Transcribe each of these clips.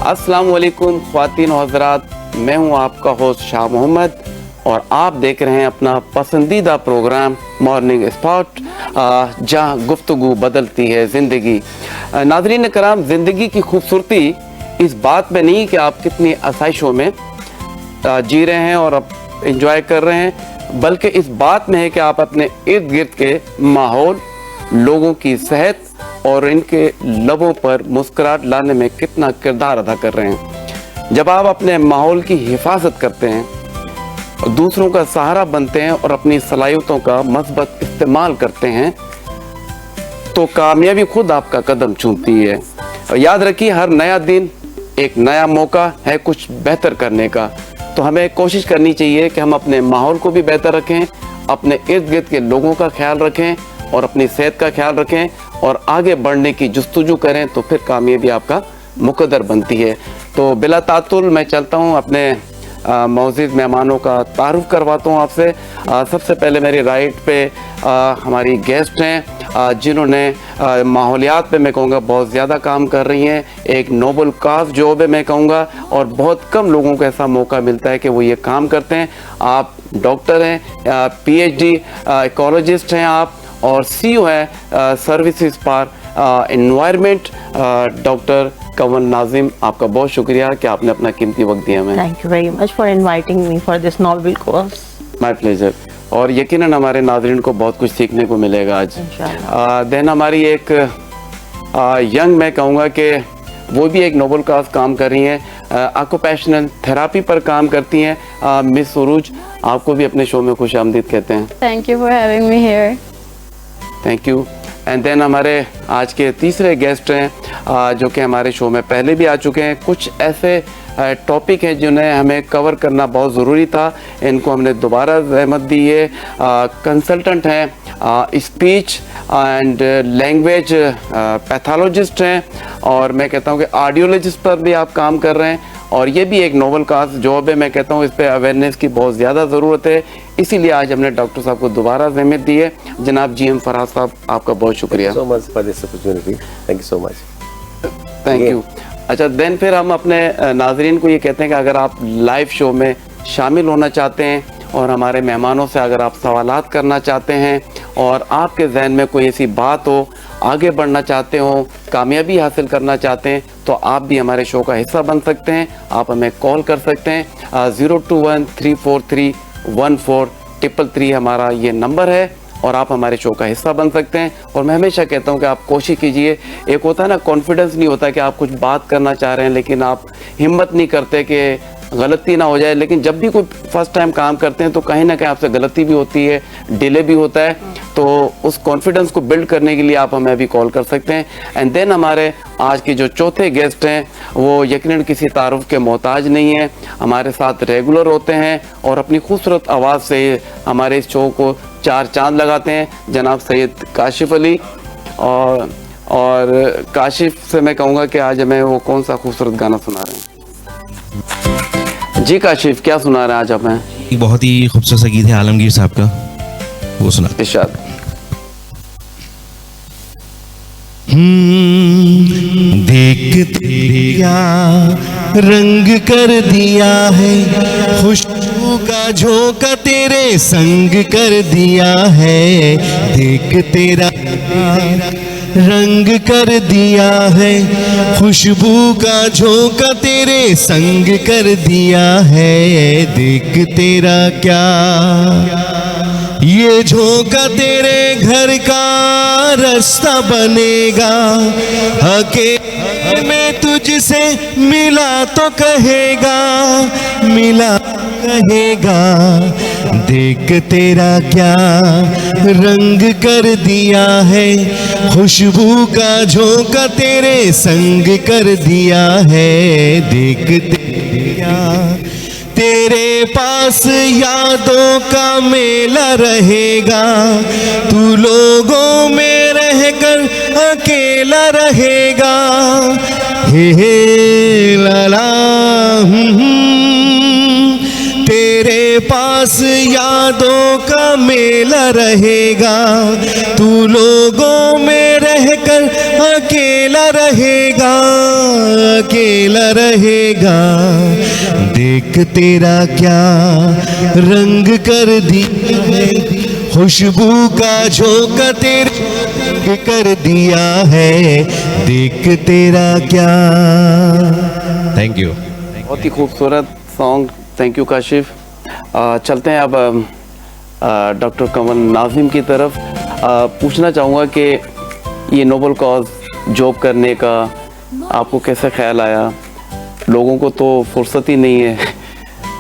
अस्सलाम वालेकुम ख्वातीन और हज़रात, मैं हूं आपका होस्ट शाह मोहम्मद और आप देख रहे हैं अपना पसंदीदा प्रोग्राम मॉर्निंग स्पॉट, जहां गुफ्तगू बदलती है ज़िंदगी। नाज़रीन कराम, ज़िंदगी की खूबसूरती इस बात में नहीं कि आप कितनी आसाइशों में जी रहे हैं और अब इंजॉय कर रहे हैं, बल्कि इस बात में है कि आप अपने इर्द गिर्द के माहौल, लोगों की सेहत और इनके लबों पर मुस्कुराहट लाने में कितना किरदार अदा कर रहे हैं। जब आप अपने माहौल की हिफाजत करते हैं, दूसरों का सहारा बनते हैं और अपनी सलाहियतों का मस्बत इस्तेमाल करते हैं, तो कामयाबी खुद आपका कदम चूमती है। और याद रखिए, हर नया दिन एक नया मौका है कुछ बेहतर करने का। तो हमें कोशिश करनी चाहिए कि हम अपने माहौल को भी बेहतर रखें, अपने इर्द गिर्द के लोगों का ख्याल रखें और अपनी सेहत का ख्याल रखें और आगे बढ़ने की जुस्तजू करें, तो फिर कामयाबी आपका मुकद्दर बनती है। तो बिला तातुल मैं चलता हूँ, अपने मौजूद मेहमानों का तारुफ करवाता हूँ आपसे। सबसे पहले मेरी राइट पे हमारी गेस्ट हैं जिन्होंने माहौलियात पे मैं कहूँगा बहुत ज़्यादा काम कर रही हैं। एक नोबल काज जॉब है मैं कहूँगा, और बहुत कम लोगों को ऐसा मौका मिलता है कि वो ये काम करते हैं। आप डॉक्टर हैं, PhD इकोलॉजिस्ट हैं आप, और CEO है services for environment, doctor Kanwal Nazim. आपका बहुत शुक्रिया कि आपने अपना कीमती वक्त दिया हमें। Thank you very much for inviting me for this noble cause. My pleasure. और यकीनन हमारे नाज़रीन को बहुत कुछ सीखने को मिलेगा आज। देन हमारी एक यंग मैं कहूँगा कि वो भी एक नोबल काज काम कर रही हैं, ऑक्यूपेशनल थेरापी पर काम करती हैं, मिस सुरूज। आपको भी अपने शो में खुश आमदीद कहते हैं। Thank you for having me here. Thank you. And then हमारे आज के तीसरे गेस्ट हैं जो कि हमारे शो में पहले भी आ चुके हैं। कुछ ऐसे टॉपिक हैं जिन्हें हमें कवर करना बहुत ज़रूरी था, इनको हमने दोबारा ज़हमत दी है। कंसल्टेंट हैं, स्पीच एंड लैंग्वेज पैथोलॉजिस्ट हैं, और मैं कहता हूँ कि ऑडियोलॉजिस्ट पर भी आप काम कर रहे हैं। और ये भी एक नोबल काज जॉब है, मैं कहता हूँ इस पर अवेयरनेस की बहुत ज़्यादा ज़रूरत है, इसीलिए आज हमने डॉक्टर साहब को दोबारा ज़हमत दी है। जनाब GM फरहाद साहब, आपका बहुत शुक्रिया। So much for this opportunity. Thank you so much. Thank you. अच्छा, देन फिर हम अपने नाजरीन को ये कहते हैं कि अगर आप लाइव शो में शामिल होना चाहते हैं और हमारे मेहमानों से अगर आप सवालात करना चाहते हैं और आपके जहन में कोई ऐसी बात हो, आगे बढ़ना चाहते हो, कामयाबी हासिल करना चाहते हैं, तो आप भी हमारे शो का हिस्सा बन सकते हैं। आप हमें कॉल कर सकते हैं, 021-343-1433 हमारा ये नंबर है, और आप हमारे शो का हिस्सा बन सकते हैं। और मैं हमेशा कहता हूं कि आप कोशिश कीजिए, एक होता है ना कॉन्फिडेंस नहीं होता कि आप कुछ बात करना चाह रहे हैं लेकिन आप हिम्मत नहीं करते कि गलती ना हो जाए, लेकिन जब भी कोई फर्स्ट टाइम काम करते हैं तो कहीं ना कहीं आपसे गलती भी होती है, डिले भी होता है, तो उस कॉन्फिडेंस को बिल्ड करने के लिए आप हमें अभी कॉल कर सकते हैं। एंड देन हमारे आज के जो चौथे गेस्ट हैं वो यकीनन किसी तारुफ के मोहताज नहीं है, हमारे साथ रेगुलर होते हैं और अपनी खूबसूरत आवाज़ से हमारे इस शो को चार चांद लगाते हैं। जनाब सैयद काशिफ अली, और काशिफ से मैं कहूँगा कि आज हमें वो कौन सा खूबसूरत गाना सुना रहे हैं। जी काशिफ, क्या सुना रहे हैं आज हमें? एक बहुत ही खूबसूरत सा गीत है आलमगीर साहब का, वो सुना। इरशाद। देख क्या रंग कर दिया है, खुशबू का झोंका तेरे संग कर दिया है। देख तेरा रंग कर दिया है, खुशबू का झोंका तेरे संग कर दिया है। देख तेरा क्या ये झोंका तेरे घर का रास्ता बनेगा। अकेले में तुझसे मिला तो कहेगा, मिला कहेगा। देख तेरा क्या रंग कर दिया है, खुशबू का झोंका तेरे संग कर दिया है। देख तेरा तेरे पास यादों का मेला रहेगा, तू लोगों में रहकर अकेला रहेगा। हे लाला तेरे पास यादों का मेला रहेगा, तू लोगों में रहकर अकेला रहेगा, अकेला रहेगा, देख तेरा क्या रंग कर दिया है, खुशबू का झोंका तेरे कर दिया है, देख तेरा क्या। Thank you. बहुत ही खूबसूरत सॉन्ग, थैंक यू काशिफ। चलते हैं अब डॉक्टर कमल नाज़िम की तरफ। पूछना चाहूँगा कि ये नोबल कॉज जॉब करने का आपको कैसे ख्याल आया? लोगों को तो फुर्सत ही नहीं है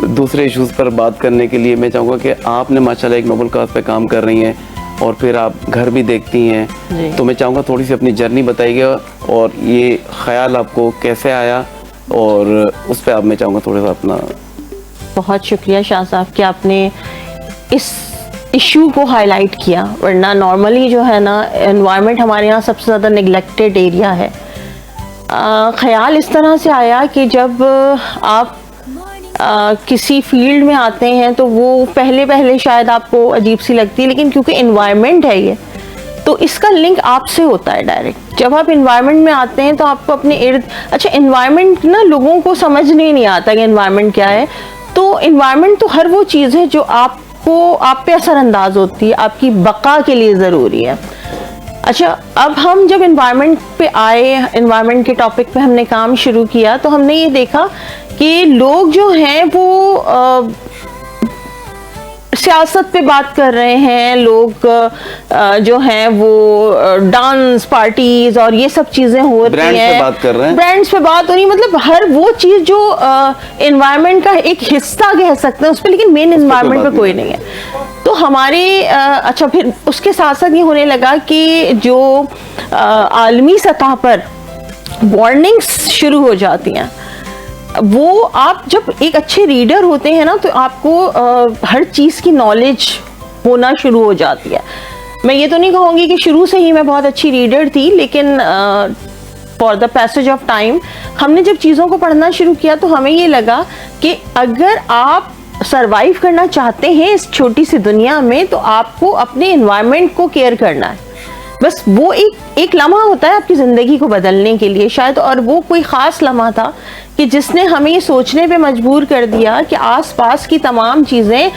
दूसरे इश्यूज़ पर बात करने के लिए। मैं चाहूँगा कि आपने माशाल्लाह एक नोबल कॉज पे काम कर रही हैं और फिर आप घर भी देखती हैं, तो मैं चाहूँगा थोड़ी सी अपनी जर्नी बताइएगा और ये ख्याल आपको कैसे आया, और उस पर आप मैं चाहूँगा थोड़ा सा अपना। बहुत शुक्रिया शाह साहब कि आपने इस इशू को हाईलाइट किया, वरना नॉर्मली जो है ना एनवायरनमेंट हमारे यहाँ सबसे ज़्यादा नेग्लेक्टेड एरिया है। ख्याल इस तरह से आया कि जब आप किसी फील्ड में आते हैं तो वो पहले शायद आपको अजीब सी लगती है, लेकिन क्योंकि एनवायरनमेंट है ये, तो इसका लिंक आपसे होता है डायरेक्ट। जब आप एनवायरनमेंट में आते हैं तो आपको अपने इर्द, अच्छा एनवायरनमेंट ना लोगों को समझने नहीं आता कि एनवायरनमेंट क्या है। तो एनवायरनमेंट तो हर वो चीज़ है जो आप पे असरअंदाज होती है, आपकी बका के लिए ज़रूरी है। अच्छा, अब हम जब एनवायरनमेंट पे आए, एनवायरनमेंट के टॉपिक पे हमने काम शुरू किया, तो हमने ये देखा कि लोग जो हैं वो सियासत पे बात कर रहे हैं, लोग जो हैं वो डांस पार्टीज और ये सब चीजें हो रही हैं, ब्रांड्स पे बात कर रहे हैं, ब्रांड्स पे बात हो रही है, मतलब हर वो चीज जो एनवायरनमेंट का एक हिस्सा कह सकते हैं उस पर, लेकिन मेन एनवायरनमेंट पे कोई नहीं है। तो हमारे अच्छा, फिर उसके साथ साथ ये होने लगा कि जो आलमी सतह पर वार्निंग्स शुरू हो जाती हैं, वो आप जब एक अच्छे रीडर होते हैं ना तो आपको हर चीज़ की नॉलेज होना शुरू हो जाती है। मैं ये तो नहीं कहूँगी कि शुरू से ही मैं बहुत अच्छी रीडर थी, लेकिन for the passage of time हमने जब चीज़ों को पढ़ना शुरू किया तो हमें ये लगा कि अगर आप सरवाइव करना चाहते हैं इस छोटी सी दुनिया में, तो आपको अपने एनवायरनमेंट को केयर करना है। बस वो एक लम्हा होता है आपकी ज़िंदगी को बदलने के लिए शायद, और वो कोई ख़ास लम्हा था कि जिसने हमें ये सोचने पे मजबूर कर दिया कि आसपास की तमाम चीज़ें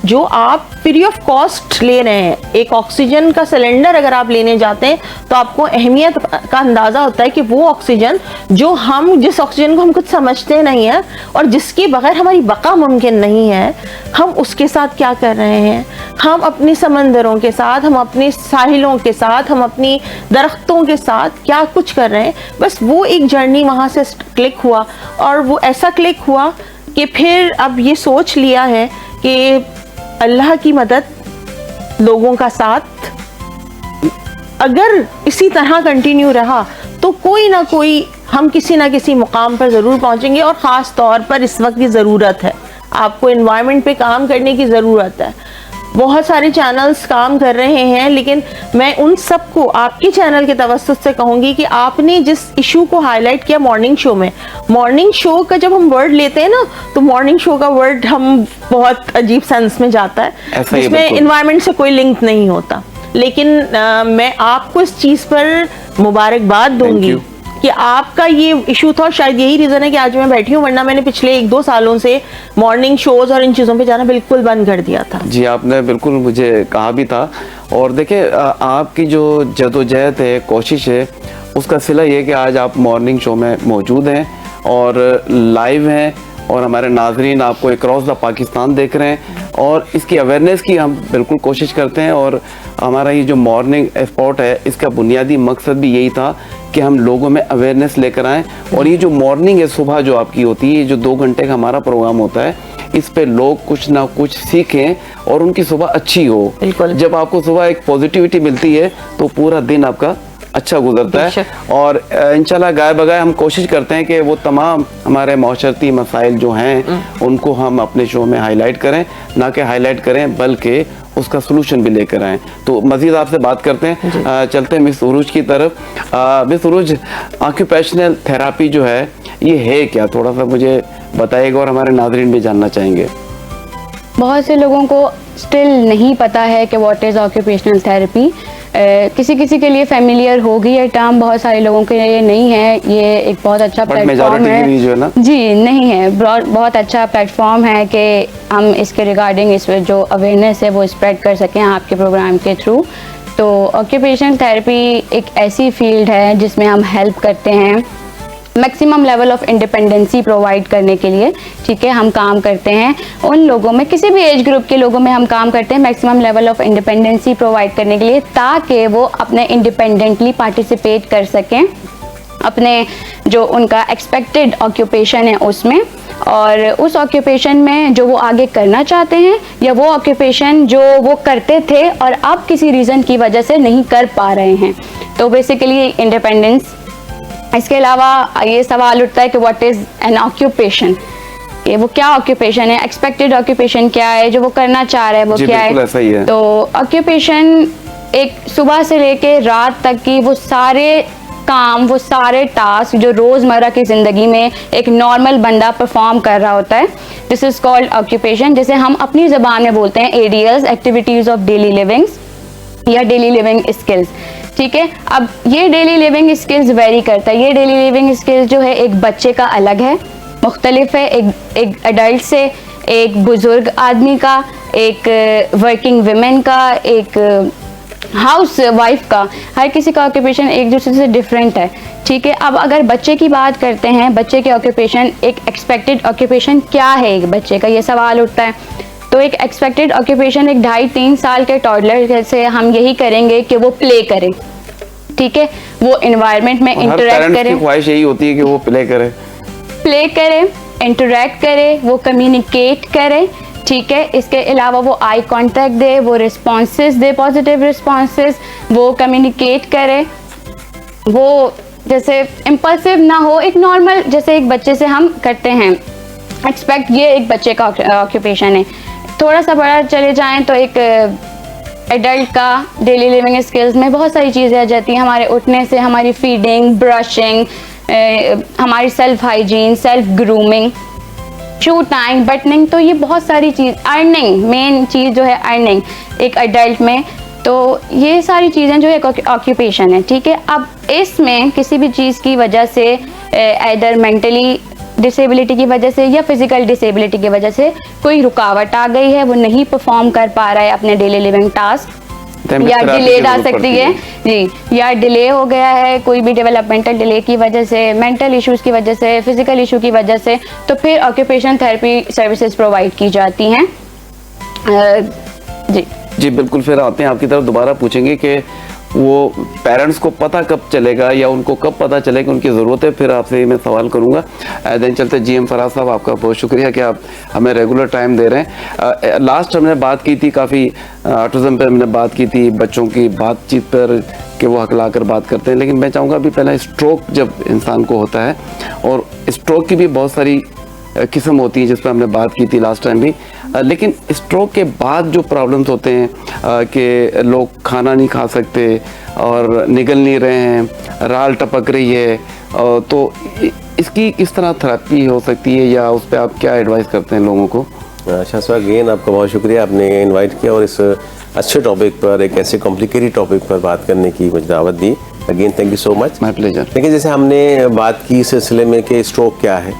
जो आप फ्री ऑफ कॉस्ट ले रहे हैं, एक ऑक्सीजन का सिलेंडर अगर आप लेने जाते हैं तो आपको अहमियत का अंदाज़ा होता है कि वो ऑक्सीजन जिस ऑक्सीजन को हम कुछ समझते नहीं हैं और जिसके बगैर हमारी बका मुमकिन नहीं है, हम उसके साथ क्या कर रहे हैं। हम अपने समंदरों के साथ, हम अपने साहिलों के साथ, हम अपनी दरख्तों के साथ क्या कुछ कर रहे हैं। बस वो एक जर्नी वहाँ से क्लिक हुआ, और वो ऐसा क्लिक हुआ कि फिर अब ये सोच लिया है कि अल्लाह की मदद, लोगों का साथ अगर इसी तरह कंटिन्यू रहा तो कोई ना कोई हम किसी ना किसी मुकाम पर ज़रूर पहुंचेंगे। और ख़ास तौर पर इस वक्त की ज़रूरत है, आपको एनवायरनमेंट पे काम करने की ज़रूरत है। बहुत सारे चैनल्स काम कर रहे हैं, लेकिन मैं उन सबको आपके चैनल के तवस्सुत से कहूँगी कि आपने जिस इशू को हाईलाइट किया मॉर्निंग शो में, मॉर्निंग शो का जब हम वर्ड लेते हैं ना, तो मॉर्निंग शो का वर्ड हम बहुत अजीब सेंस में जाता है, जिसमें एनवायरनमेंट से कोई लिंक नहीं होता। लेकिन मैं आपको इस चीज़ पर मुबारकबाद दूंगी कि आपका ये इशू था, और शायद यही रीज़न है कि आज मैं बैठी हूँ, वरना मैंने पिछले 1-2 सालों से मॉर्निंग शोज और इन चीज़ों पे जाना बिल्कुल बंद कर दिया था। जी, आपने बिल्कुल मुझे कहा भी था। और देखिए, आपकी जो जदोजहद है, कोशिश है, उसका सिला ये कि आज आप मॉर्निंग शो में मौजूद हैं और लाइव हैं, और हमारे नाजरीन आपको अक्रॉस द पाकिस्तान देख रहे हैं, और इसकी अवेयरनेस की हम बिल्कुल कोशिश करते हैं। और हमारा ये जो मॉर्निंग स्पॉट है, इसका बुनियादी मकसद भी यही था कि हम लोगों में अवेयरनेस लेकर आएँ। और ये जो मॉर्निंग है, सुबह जो आपकी होती है, जो 2 घंटे का हमारा प्रोग्राम होता है, इस पे लोग कुछ ना कुछ सीखें और उनकी सुबह अच्छी हो। जब आपको सुबह एक पॉजिटिविटी मिलती है तो पूरा दिन आपका अच्छा गुजरता है। और इंशाल्लाह गाय बगाए हम कोशिश करते हैं कि वो तमाम हमारे माशरती मसाइल जो हैं उनको हम अपने शो में हाईलाइट करें, ना कि हाईलाइट करें बल्कि उसका सलूशन भी लेकर आएँ। तो मज़ीद आपसे बात करते हैं, चलते हैं मिस उरूज की तरफ। मिस उरूज, ऑक्यूपेशनल थेरापी जो है ये है क्या, थोड़ा सा मुझे बताइएगा, और हमारे नाज़रीन भी जानना चाहेंगे। बहुत से लोगों को स्टिल नहीं पता है कि व्हाट इज़ ऑक्यूपेशनल थेरेपी। किसी किसी के लिए फेमिलियर होगी ये टर्म, बहुत सारे लोगों के लिए नहीं है। ये एक बहुत अच्छा प्लेटफॉर्म है जो है ना जी, नहीं है, बहुत अच्छा प्लेटफॉर्म है कि हम इसके रिगार्डिंग इस जो अवेयरनेस है वो स्प्रेड कर सकें आपके प्रोग्राम के थ्रू। तो ऑक्यूपेशनल थेरेपी एक ऐसी फील्ड है जिसमें हम हेल्प करते हैं maximum level of independency provide करने के लिए, ठीक है। हम काम करते हैं उन लोगों में, किसी भी एज ग्रुप के लोगों में हम काम करते हैं maximum level of independency provide करने के लिए, ताकि वो अपने इंडिपेंडेंटली पार्टिसिपेट कर सकें अपने जो उनका एक्सपेक्टेड ऑक्यूपेशन है उसमें, और उस ऑक्यूपेशन में जो वो आगे करना चाहते हैं, या वो ऑक्यूपेशन जो वो करते थे और अब किसी रीज़न की वजह से नहीं कर पा रहे हैं। तो बेसिकली इंडिपेंडेंस। इसके अलावा ये सवाल उठता है कि व्हाट इज़ एन ऑक्यूपेशन, ये वो क्या ऑक्यूपेशन है, एक्सपेक्टेड ऑक्यूपेशन क्या है, जो वो करना चाह रहे हैं वो क्या है। तो ऑक्यूपेशन एक सुबह से लेके रात तक की वो सारे काम, वो सारे टास्क जो रोज़मर्रा की ज़िंदगी में एक नॉर्मल बंदा परफॉर्म कर रहा होता है, दिस इज़ कॉल्ड ऑक्यूपेशन। जैसे हम अपनी ज़बान में बोलते हैं एडीएल्स, एक्टिविटीज़ ऑफ डेली लिविंग्स या डेली लिविंग स्किल्स, ठीक है। अब ये डेली लिविंग स्किल्स वेरी करता है। ये डेली लिविंग स्किल्स जो है एक बच्चे का अलग है, मुख्तलिफ है एक एडल्ट से, एक बुजुर्ग आदमी का, एक वर्किंग विमेन का, एक हाउस वाइफ का, हर किसी का ऑक्यूपेशन एक दूसरे से डिफरेंट है, ठीक है। अब अगर बच्चे की बात करते हैं, बच्चे के ऑक्यूपेशन, एक एक्सपेक्टेड ऑक्यूपेशन क्या है एक बच्चे का, ये सवाल उठता है। तो एक एक्सपेक्टेड ऑक्यूपेशन एक 2.5-3 साल के टॉडलर से हम यही करेंगे कि वो प्ले करे, ठीक है, वो इन्वायरमेंट में इंटरेक्ट करे। ख्वाहिश यही होती है कि वो प्ले करे, इंटरेक्ट करे, वो कम्युनिकेट करे, ठीक है। इसके अलावा वो आई कांटेक्ट दे, वो रिस्पॉन्सेस दे, पॉजिटिव रिस्पॉन्सेस, वो कम्युनिकेट करे, वो जैसे इम्पल्सिव ना हो, एक नॉर्मल जैसे एक बच्चे से हम करते हैं एक्सपेक्ट, ये एक बच्चे का ऑक्यूपेशन है। थोड़ा सा बड़ा चले जाएं तो एक एडल्ट का डेली लिविंग स्किल्स में बहुत सारी चीज़ें आ जाती हैं, हमारे उठने से हमारी फीडिंग, ब्रशिंग, हमारी सेल्फ हाइजीन, सेल्फ ग्रूमिंग, शू टाइंग, बटनिंग, तो ये बहुत सारी चीज़, अर्निंग, मेन चीज़ जो है अर्निंग एक एडल्ट में, तो ये सारी चीज़ें जो है ऑक्यूपेशन है, ठीक है। अब इसमें किसी भी चीज़ की वजह से इधर मेंटली डिसेबिलिटी की वजह से या फिजिकल डिसेबिलिटी की वजह से कोई रुकावट आ गई है, वो नहीं परफॉर्म कर पा रहा है अपने डेली लिविंग टास्क, या डिले आ सकती है जी, या डिले हो गया है कोई भी डेवलपमेंटल डिले की वजह से, मेंटल इश्यूज की वजह से, फिजिकल इशू की वजह से, तो फिर ऑक्यूपेशन थेरेपी सर्विसेज प्रोवाइड की जाती हैं। जी बिल्कुल। फिर आते हैं आपकी तरफ, दोबारा पूछेंगे कि वो पेरेंट्स को पता कब चलेगा या उनको कब पता चलेगा उनकी ज़रूरत है, फिर आपसे मैं सवाल करूंगा। देन चलते GM फराज साहब, आपका बहुत शुक्रिया कि आप हमें रेगुलर टाइम दे रहे हैं। लास्ट हमने बात की थी, काफ़ी ऑटिज़म पर हमने बात की थी, बच्चों की बातचीत पर कि वो हकला कर बात करते हैं, लेकिन मैं चाहूँगा अभी पहला स्ट्रोक जब इंसान को होता है, और स्ट्रोक की भी बहुत सारी किस्म होती है जिस पर हमने बात की थी लास्ट टाइम भी, लेकिन स्ट्रोक के बाद जो प्रॉब्लम्स होते हैं कि लोग खाना नहीं खा सकते और निगल नहीं रहे हैं, राल टपक रही है, तो इसकी किस तरह थेरेपी हो सकती है, या उस पर आप क्या एडवाइस करते हैं लोगों को? अच्छा सर, अगेन आपका बहुत शुक्रिया, आपने इनवाइट किया और इस अच्छे टॉपिक पर, एक ऐसे कॉम्प्लिकेटेड टॉपिक पर बात करने की मुझे दावत दी। Again thank you so much. My pleasure. देखिए, जैसे हमने बात की इस सिलसिले में कि स्ट्रोक क्या है,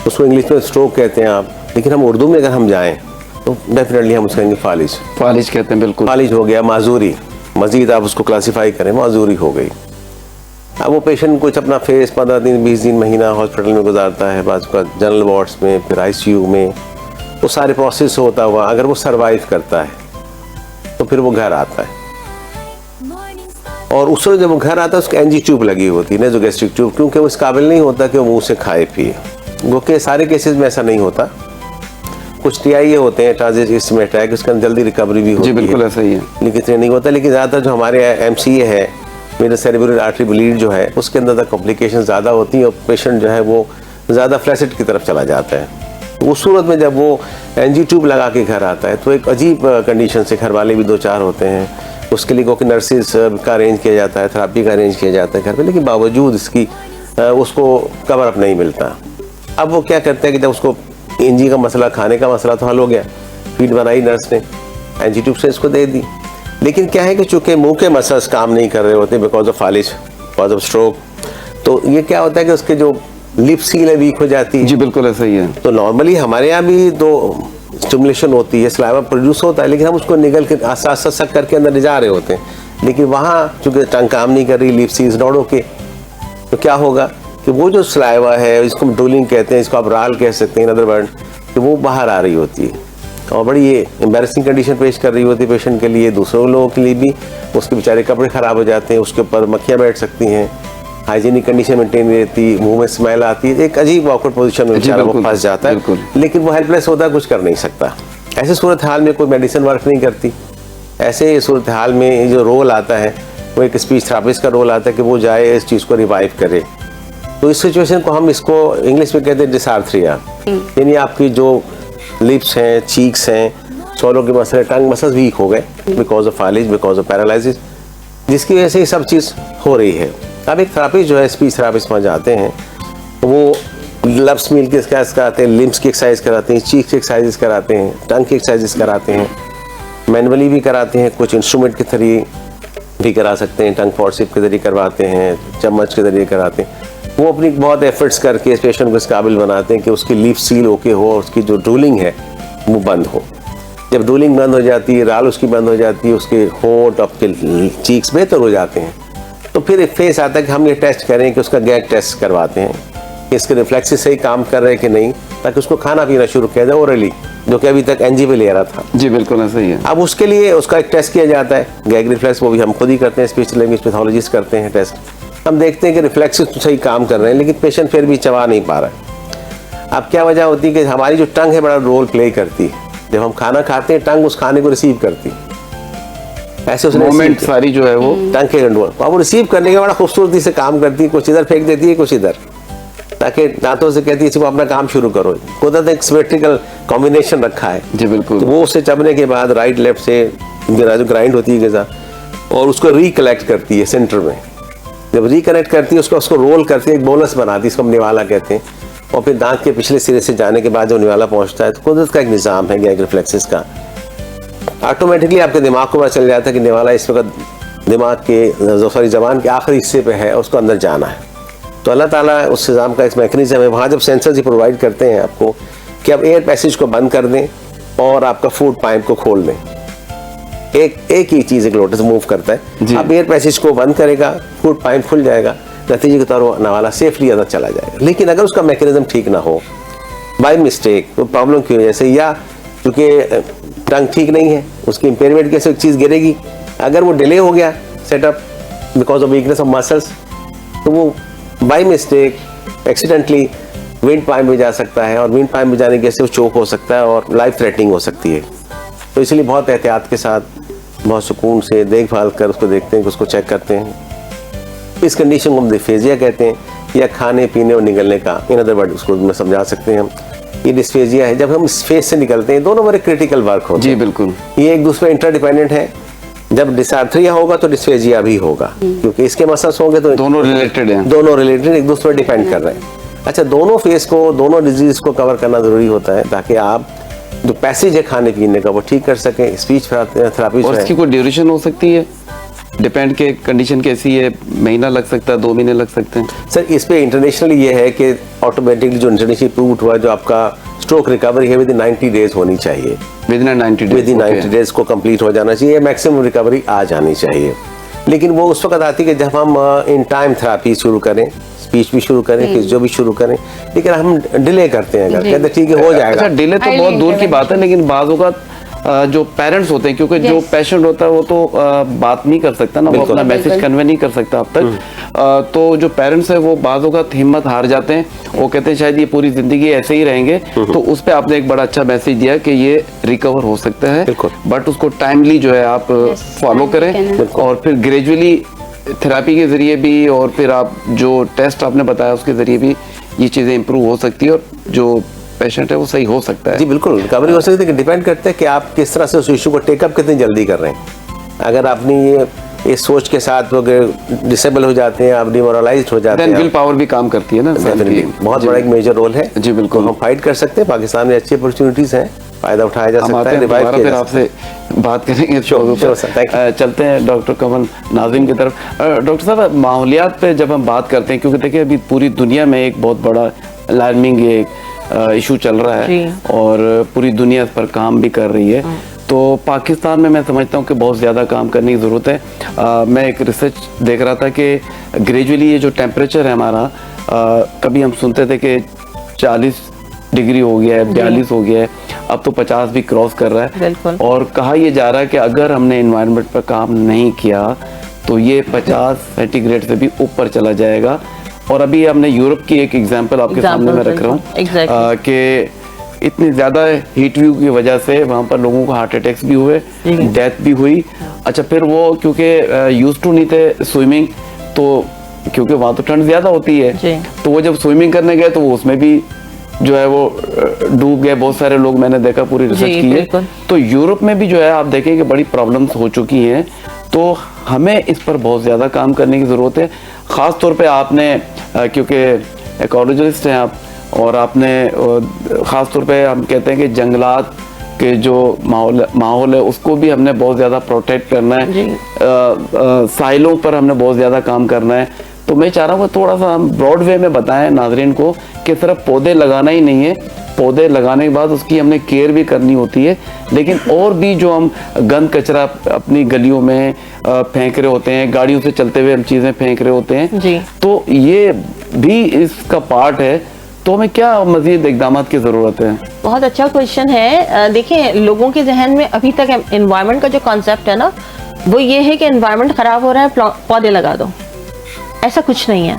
उसको इंग्लिश में स्ट्रोक कहते हैं आप, लेकिन हम उर्दू में अगर हम जाएं तो डेफिनेटली हम उसको कहेंगे फालिज। फालिज कहते हैं, बिल्कुल। फालिज हो गया, माजूरी, मजीद आप उसको क्लासीफाई करें, माजूरी हो गई। अब वो पेशेंट कुछ अपना फेस 15 दिन 20 दिन महीना हॉस्पिटल में गुजारता है, बाद का जनरल वार्ड्स में, फिर ICU में, वो सारे प्रोसेस होता हुआ अगर वो सरवाइव करता है तो फिर वो घर आता है, और उस वक्त जब वो घर आता है उसको NG ट्यूब लगी होती है, नेज़ोगैस्ट्रिक ट्यूब, क्योंकि वो इस काबिल नहीं होता कि वो मुँह से खाए पिए। वो के सारे केसेस में ऐसा नहीं होता, कुछ TIA होते हैं, ट्रांजिट इसमें अटैक, उसके अंदर जल्दी रिकवरी भी होती है। जी बिल्कुल ऐसा ही है, लेकिन इतना नहीं होता। लेकिन ज़्यादातर जो हमारे MCA है, मेरा सेरेब्रल आर्टरी ब्लीड जो है, उसके अंदर तक कॉम्प्लिकेशन ज़्यादा होती हैं और पेशेंट जो है वो ज़्यादा फ्लैसिड की तरफ चला जाता है। उस सूरत में जब वो NG ट्यूब लगा के घर आता है तो एक अजीब कंडीशन से, घर वाले भी 2-4 होते हैं, उसके लिए क्योंकि नर्सिस का अरेंज किया जाता है, थेरेपी का अरेंज किया जाता है घर पे, लेकिन बावजूद इसकी उसको कवर अप नहीं मिलता। अब वो क्या करते हैं कि जब उसको NG का मसला, खाने का मसला तो हल हो गया, फीड बनाई नर्स ने, NG ट्यूब से इसको दे दी, लेकिन क्या है कि चूंकि मुंह के मसल्स काम नहीं कर रहे होते बिकॉज ऑफ फालिज, बिकॉज ऑफ स्ट्रोक, तो ये क्या होता है कि उसके जो लिप सील है वीक हो जाती है। जी बिल्कुल ऐसा ही है। तो नॉर्मली हमारे यहाँ भी दो स्टिमुलेशन होती है, सलाइवा प्रोड्यूस होता है, लेकिन हम उसको निगल के आस्ता सक करके अंदर ले जा रहे होते हैं। लेकिन वहाँ चूंकि टंग काम नहीं कर रही, लिप सील नॉट ओके, तो क्या होगा कि वो जो सलाइवा है, इसको हम ड्रूलिंग कहते हैं, इसको आप राल कह सकते हैं इन अदर वर्ड, कि वो बाहर आ रही होती है और बड़ी ये एम्बैरेसिंग कंडीशन पेश कर रही होती है पेशेंट के लिए, दूसरों लोगों के लिए भी। उसके बेचारे कपड़े ख़राब हो जाते हैं, उसके ऊपर मक्खियाँ बैठ सकती हैं, हाइजीनिक कंडीशन मेंटेन नहीं रहती, मुंह में स्मेल आती है, एक अजीब ऑकवर्ड पोजीशन में बेचारा वो फंस जाता है। लेकिन वो हेल्पलेस होता है, कुछ कर नहीं सकता। ऐसे सूरत हाल में कोई मेडिसिन वर्क नहीं करती। ऐसे सूरत हाल में जो रोल आता है वो एक स्पीच थेरेपिस्ट का रोल आता है कि वो जाए इस चीज़ को रिवाइव करे। तो इस सिचुएशन को हम इसको इंग्लिश में कहते हैं डिसार्थरिया, यानी आपकी जो लिप्स हैं, चीक्स हैं, स्वॉलो के मसले, टंग मसल्स वीक हो गए बिकॉज ऑफ फालिज, बिकॉज ऑफ पैरालिसिस, जिसकी वजह से ये सब चीज़ हो रही है। अब एक थेरेपिस्ट जो है स्पीच थेरेपिस्ट वहाँ जाते हैं, वो लब्स मील की एक्सरसाइज कराते हैं, लिम्स की एक्सरसाइज कराते हैं, चीक की एक्सरसाइज कराते हैं, टंग की एक्सरसाइज कराते हैं, मैनुअली भी कराते हैं, कुछ इंस्ट्रूमेंट के जरिए भी करा सकते हैं, टंग फॉर्सिप के जरिए करवाते हैं, चम्मच के जरिए कराते हैं। वो अपनी बहुत एफर्ट्स करके इस पेशेंट को इस काबिल बनाते हैं कि उसकी लिप सील ओके हो और उसकी जो ड्रूलिंग है वो बंद हो। जब ड्रूलिंग बंद हो जाती है, राल उसकी बंद हो जाती है, उसके होंठ, आपके चीक्स बेहतर हो जाते हैं, तो फिर एक फेस आता है कि हम ये टेस्ट करें कि उसका गैग टेस्ट करवाते हैं कि इसके रिफ्लेक्सेस सही काम कर रहे हैं कि नहीं, ताकि उसको खाना पीना शुरू किया जाए ओरली, जो कि अभी तक एनजी पे ले रहा था। जी बिल्कुल ऐसा ही है। अब उसके लिए उसका एक टेस्ट किया जाता है, गैग रिफ्लेक्स, वो भी हम खुद ही करते हैं, स्पीच लैंग्वेज पैथोलॉजिस्ट करते हैं टेस्ट। हम देखते हैं कि रिफ्लेक्सेस तो सही काम कर रहे हैं, लेकिन पेशेंट फिर भी चबा नहीं पा रहा है। अब क्या वजह होती है कि हमारी जो टंग है बड़ा रोल प्ले करती है। जब हम खाना खाते हैं, टंग उस खाने को रिसीव करती है, ऐसे उसने मोमेंट सारी जो है वो टंग के कंट्रोल, अब वो रिसीव करने के बड़ा खूबसूरती से काम करती है, कुछ इधर फेंक देती है, कुछ इधर, ताकि दांतों से कहती है इसको अपना काम शुरू करो। कुदरत एक सिमेट्रिकल कॉम्बिनेशन रखा है। जी बिल्कुल। तो वो उसे चबने के बाद राइट लेफ्ट से जो ग्राइंड होती है ग़िज़ा, और उसको रिकलेक्ट करती है सेंटर में। जब रिकनेक्ट करती है उसको रोल करती है, एक बोनस बनाती है, इसको हम निवाला कहते हैं, और फिर दांत के पिछले सिरे से जाने के बाद जब निवाला पहुंचता है, तो कुदरत का एक निज़ाम है गैग रिफ्लेक्सेस का। ऑटोमेटिकली आपके दिमाग को पता चल जाता है कि निवाला इस वक्त दिमाग के ज़बान के आखिरी हिस्से पे है, उसको अंदर जाना है। तो अल्लाह ताला उस निज़ाम का एक मैकेनिज्म है। वहाँ जब सेंसर्स ही प्रोवाइड करते हैं आपको कि आप एयर पैसेज को बंद कर दें और आपका फूड पाइप को खोल दें, एक ही चीज़ एक लोटस मूव करता है। आप एयर पैसेज को बंद करेगा, फूड पाइप खुल जाएगा, नतीजे के तौर पर नवाला सेफली अंदर चला जाएगा। लेकिन अगर उसका मैकेनिज्म ठीक ना हो, बाय मिस्टेक, वो प्रॉब्लम की वजह से, या क्योंकि टंग ठीक नहीं है, उसकी इंपेयरमेंट कैसे एक चीज़ गिरेगी, अगर वो डिले हो गया setup because of weakness of muscles, तो वो by mistake accidentally wind pipe में जा सकता है, और विंड पाइप में जाने की वजह से वो चोक हो सकता है और लाइफ थ्रेटनिंग हो सकती है। तो इसलिए बहुत एहतियात के साथ, बहुत सुकून से देखभाल कर उसको देखते हैं, उसको चेक करते हैं। इस कंडीशन को हम डिस्फेजिया कहते हैं, या खाने पीने और निगलने का, इन अदर वर्ड उसको में समझा सकते हैं हम। ये डिस्फेजिया है, जब हम इस फेज से निकलते हैं, दोनों बड़े क्रिटिकल वर्क होते हैं। जी बिल्कुल। ये एक दूसरे इंटरडिपेंडेंट है। जब डिसार्थरिया होगा तो डिस्फेजिया भी होगा, क्योंकि इसके मसल्स होंगे तो दोनों रिलेटेड हैं, दोनों रिलेटेड, एक दूसरे पर डिपेंड कर रहे हैं। अच्छा, दोनों फेज को, दोनों डिजीज को कवर करना जरूरी होता है, ताकि आप जो पैसेज है खाने पीने का वो ठीक कर सकें। स्पीच थेरेपी और इसकी कोई ड्यूरेशन हो सकती है, डिपेंड के कंडीशन कैसी है, महीना लग सकता है, 2 महीने लग सकते हैं? सर, इस पे इंटरनेशनली ये है कि ऑटोमेटिकली जो इंटरनेशनली प्रूव हुआ, जो आपका स्ट्रोक रिकवरी है, विद इन 90 डेज होनी चाहिए। विद इन 90 डेज को कंप्लीट हो जाना चाहिए, मैक्सिमम रिकवरी आ जानी चाहिए। लेकिन वो उस वक्त आती है कि जब हम इन टाइम थेरेपी शुरू करें, स्पीच भी शुरू करें, फिजियो भी शुरू करें, लेकिन हम डिले करते हैं। अगर कहते ठीक है हो जाएगा। अच्छा, डिले तो बहुत दूर की बात है, लेकिन बाज़ औक़ात जो पेरेंट्स होते हैं, क्योंकि जो पेशेंट होता है वो तो बात नहीं कर सकता ना, वो अपना मैसेज कन्वे नहीं कर सकता अब तक। तो जो पेरेंट्स है वो बाज़ औक़ात हिम्मत हार जाते हैं, वो कहते हैं शायद ये पूरी जिंदगी ऐसे ही रहेंगे। तो उस पर आपने एक बड़ा अच्छा मैसेज दिया कि ये रिकवर हो सकता है, बट उसको टाइमली जो है आप फॉलो करें, और फिर ग्रेजुअली थेरेपी के जरिए भी, और फिर आप जो टेस्ट आपने बताया उसके जरिए भी ये चीज़ें इंप्रूव हो सकती है, और जो पेशेंट है वो सही हो सकता है। जी बिल्कुल, रिकवरी हो सकती है। डिपेंड करता है कि आप किस तरह से उस इशू को टेकअप कितनी जल्दी कर रहे हैं। अगर आपने ये इस सोच के साथ डिसेबल हो जाते हैं, आप डिमोरलाइज्ड हो जाते हैं, विल पावर भी काम करती है ना, बहुत बड़ा एक मेजर रोल है। जी बिल्कुल, हम फाइट कर सकते हैं। पाकिस्तान में अच्छी अपॉर्चुनिटीज़ हैं, फ़ायदा उठाया जा हम सकता आते है, हैं रिवाइव दोबारा किया फिर जा सकता है। आपसे बात करेंगे इस Sure, मौजू पर। sure, sir, thank you. चलते हैं डॉक्टर कमल नाज़िम की तरफ। डॉक्टर साहब, माहौलियात पे जब हम बात करते हैं, क्योंकि देखिए अभी पूरी दुनिया में एक बहुत बड़ा अलार्मिंग एक इशू चल रहा है जी। और पूरी दुनिया इस पर काम भी कर रही है, तो पाकिस्तान में मैं समझता हूँ कि बहुत ज़्यादा काम करने की ज़रूरत है। मैं एक रिसर्च देख रहा था कि ग्रेजुअली ये जो टेम्परेचर है हमारा, कभी हम सुनते थे कि 40 डिग्री हो गया है, 42 हो गया है, अब तो 50 भी क्रॉस कर रहा है। बिल्कुल। और कहा यह जा रहा है कि अगर हमने एनवायरनमेंट पर काम नहीं किया तो ये 50 सेंटीग्रेड से भी ऊपर चला जाएगा। और अभी हमने यूरोप की एक एग्जांपल आपके सामने मैं रख रहा हूँ Exactly. कि इतनी ज़्यादा हीट व्यू की वजह से वहाँ पर लोगों को हार्ट अटैक्स भी हुए, डेथ भी हुई। अच्छा, फिर वो क्योंकि यूज टू नहीं थे स्विमिंग, तो क्योंकि वहाँ तो ठंड ज़्यादा होती है, जी। तो वो जब स्विमिंग करने गए तो वो उसमें भी जो है वो डूब गए। बहुत सारे लोग मैंने देखा, पूरी रिसर्च जी, की है। बिल्कुल। तो यूरोप में भी जो है आप देखें कि बड़ी प्रॉब्लम्स हो चुकी हैं, तो हमें इस पर बहुत ज़्यादा काम करने की ज़रूरत है। ख़ास तौर पे आपने क्योंकि इकोलॉजिस्ट हैं आप, और आपने ख़ास तौर पे हम कहते हैं कि जंगलात के जो माहौल है उसको भी हमने बहुत ज़्यादा प्रोटेक्ट करना है। साइलों पर हमने बहुत ज़्यादा काम करना है। तो मैं चाह रहा हूँ कि थोड़ा सा हम ब्रॉड वे में बताएं नाजरीन को कि सिर्फ पौधे लगाना ही नहीं है, पौधे लगाने के बाद उसकी हमने केयर भी करनी होती है, लेकिन और भी जो हम गंद कचरा अपनी गलियों में फेंक रहे होते हैं, गाड़ियों से चलते हुए हम चीज़ें फेंक रहे होते हैं, जी। तो ये भी इसका पार्ट है। तो हमें क्या मजीद इकदाम की ज़रूरत है? बहुत अच्छा क्वेश्चन है। देखिए, लोगों के जहन में अभी तक एनवायरनमेंट का जो कॉन्सेप्ट है ना, वो ये है कि एनवायरनमेंट खराब हो रहा है, पौधे लगा दो। ऐसा कुछ नहीं है।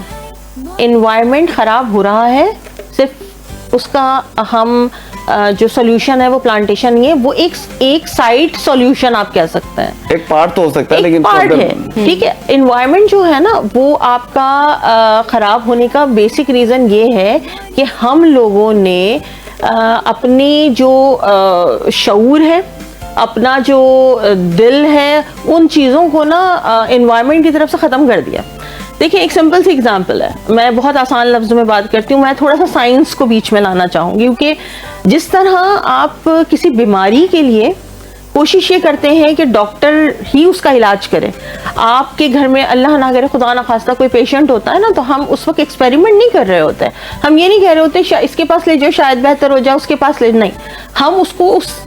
एनवायरनमेंट खराब हो रहा है, सिर्फ उसका हम जो सोल्यूशन है वो प्लांटेशन नहीं है, वो एक साइड सोल्यूशन आप कह सकते हैं, एक पार्ट तो हो सकता है, एक लेकिन पार्ट है। ठीक है, एनवायरनमेंट जो है ना वो आपका खराब होने का बेसिक रीजन ये है कि हम लोगों ने अपनी जो शऊर है, अपना जो दिल है, उन चीज़ों को ना एनवायरनमेंट की तरफ से ख़त्म कर दिया। देखिए, एक सिंपल सी एग्जांपल है, मैं बहुत आसान लफ्ज़ों में बात करती हूँ, मैं थोड़ा सा साइंस को बीच में लाना चाहूँगी, क्योंकि जिस तरह आप किसी बीमारी के लिए कोशिश ये करते हैं कि डॉक्टर ही उसका इलाज करे, आपके घर में अल्लाह ना करे खुदा ना खास्ता कोई पेशेंट होता है ना, तो हम उस वक्त एक्सपेरिमेंट नहीं कर रहे होते, हम ये नहीं कह रहे होते इसके पास ले जाओ शायद बेहतर हो जाए, उसके पास ले, नहीं, हम उसको उस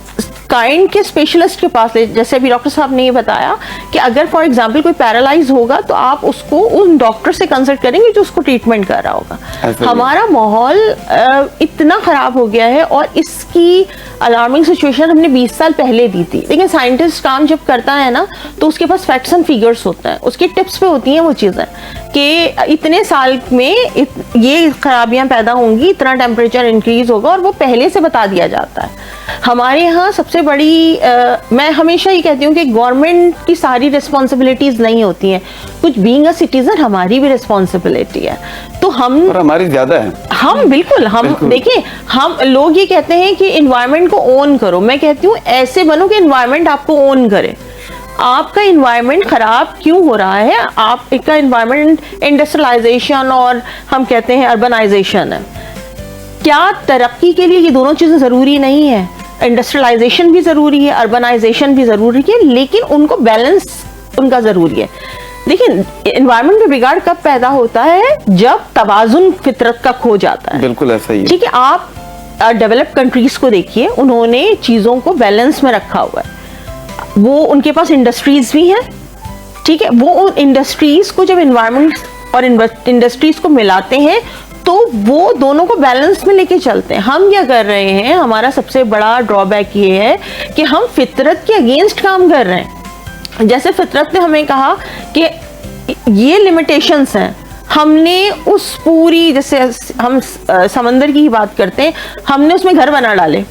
काइंड के स्पेशलिस्ट के पास ले। जैसे अभी डॉक्टर साहब ने ये बताया कि अगर फॉर एग्जांपल कोई पैरालाइज होगा तो आप उसको उन डॉक्टर से कंसल्ट करेंगे जो उसको ट्रीटमेंट कर रहा होगा। हमारा माहौल इतना खराब हो गया है, और इसकी अलार्मिंग सिचुएशन हमने 20 साल पहले दी थी, लेकिन साइंटिस्ट काम जब करता है ना तो उसके पास फैक्ट्स एंड फिगर्स होते हैं, उसके टिप्स पे होती हैं वो चीज़ें कि इतने साल में ये खराबियां पैदा होंगी, इतना टेम्परेचर इंक्रीज होगा, और वो पहले से बता दिया जाता है। हमारे यहाँ सबसे बड़ी मैं हमेशा ये कहती हूँ कि गवर्नमेंट की सारी रिस्पॉन्सिबिलिटीज नहीं होती हैं, कुछ बीइंग अ सिटीजन हमारी भी रिस्पॉन्सिबिलिटी है। तो हम, और हमारी ज़्यादा है, हम बिल्कुल देखिए, हम लोग ये कहते हैं कि एनवायरनमेंट को ओन करो, मैं कहती हूँ ऐसे बनो कि एनवायरनमेंट आपको ओन करे। आपका एनवायरनमेंट खराब क्यों हो रहा है? आपका एनवायरनमेंट इंडस्ट्रियलाइजेशन और हम कहते हैं अर्बनाइजेशन है। क्या तरक्की के लिए ये दोनों चीजें जरूरी नहीं है? इंडस्ट्रियलाइजेशन भी जरूरी है, अर्बनाइजेशन भी जरूरी है, लेकिन उनको बैलेंस उनका जरूरी है। देखिए, एनवायरनमेंट में बिगाड़ कब पैदा होता है? जब तवाजुन फितरत का खो जाता है। बिल्कुल ऐसा ही है। ठीक है, आप डेवलप्ड कंट्रीज को देखिए, उन्होंने चीजों को बैलेंस में रखा हुआ है, वो उनके पास इंडस्ट्रीज भी हैं। ठीक है, वो उन इंडस्ट्रीज को जब एनवायरनमेंट और इंडस्ट्रीज को मिलाते हैं तो वो दोनों को बैलेंस में लेके चलते हैं। हम क्या कर रहे हैं, हमारा सबसे बड़ा ड्रॉबैक ये है कि हम फितरत के अगेंस्ट काम कर रहे हैं। जैसे फितरत ने हमें कहा कि ये लिमिटेशंस हैं, हमने उस पूरी, जैसे हम समंदर की ही बात करते हैं, हमने उसमें घर बना डाले।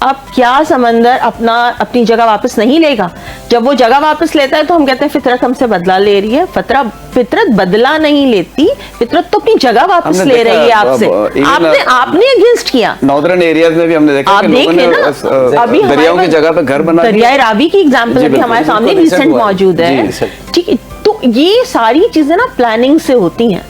अब क्या समंदर अपनी जगह वापस नहीं लेगा? जब वो जगह वापस लेता है तो हम कहते हैं फितरत हमसे बदला ले रही है। फितरत बदला नहीं लेती, फितरत तो अपनी जगह वापस ले रही है आपसे। आपने अगेंस्ट किया। नॉर्दर्न एरियाज में भी हमने देखा आप देख लेना, अभी दरियाओं की जगह पे घर बना, दरियाए रावी की एग्जाम्पल अभी हमारे सामने रिसेंट मौजूद है। ठीक है, तो ये सारी चीजें ना प्लानिंग से होती हैं।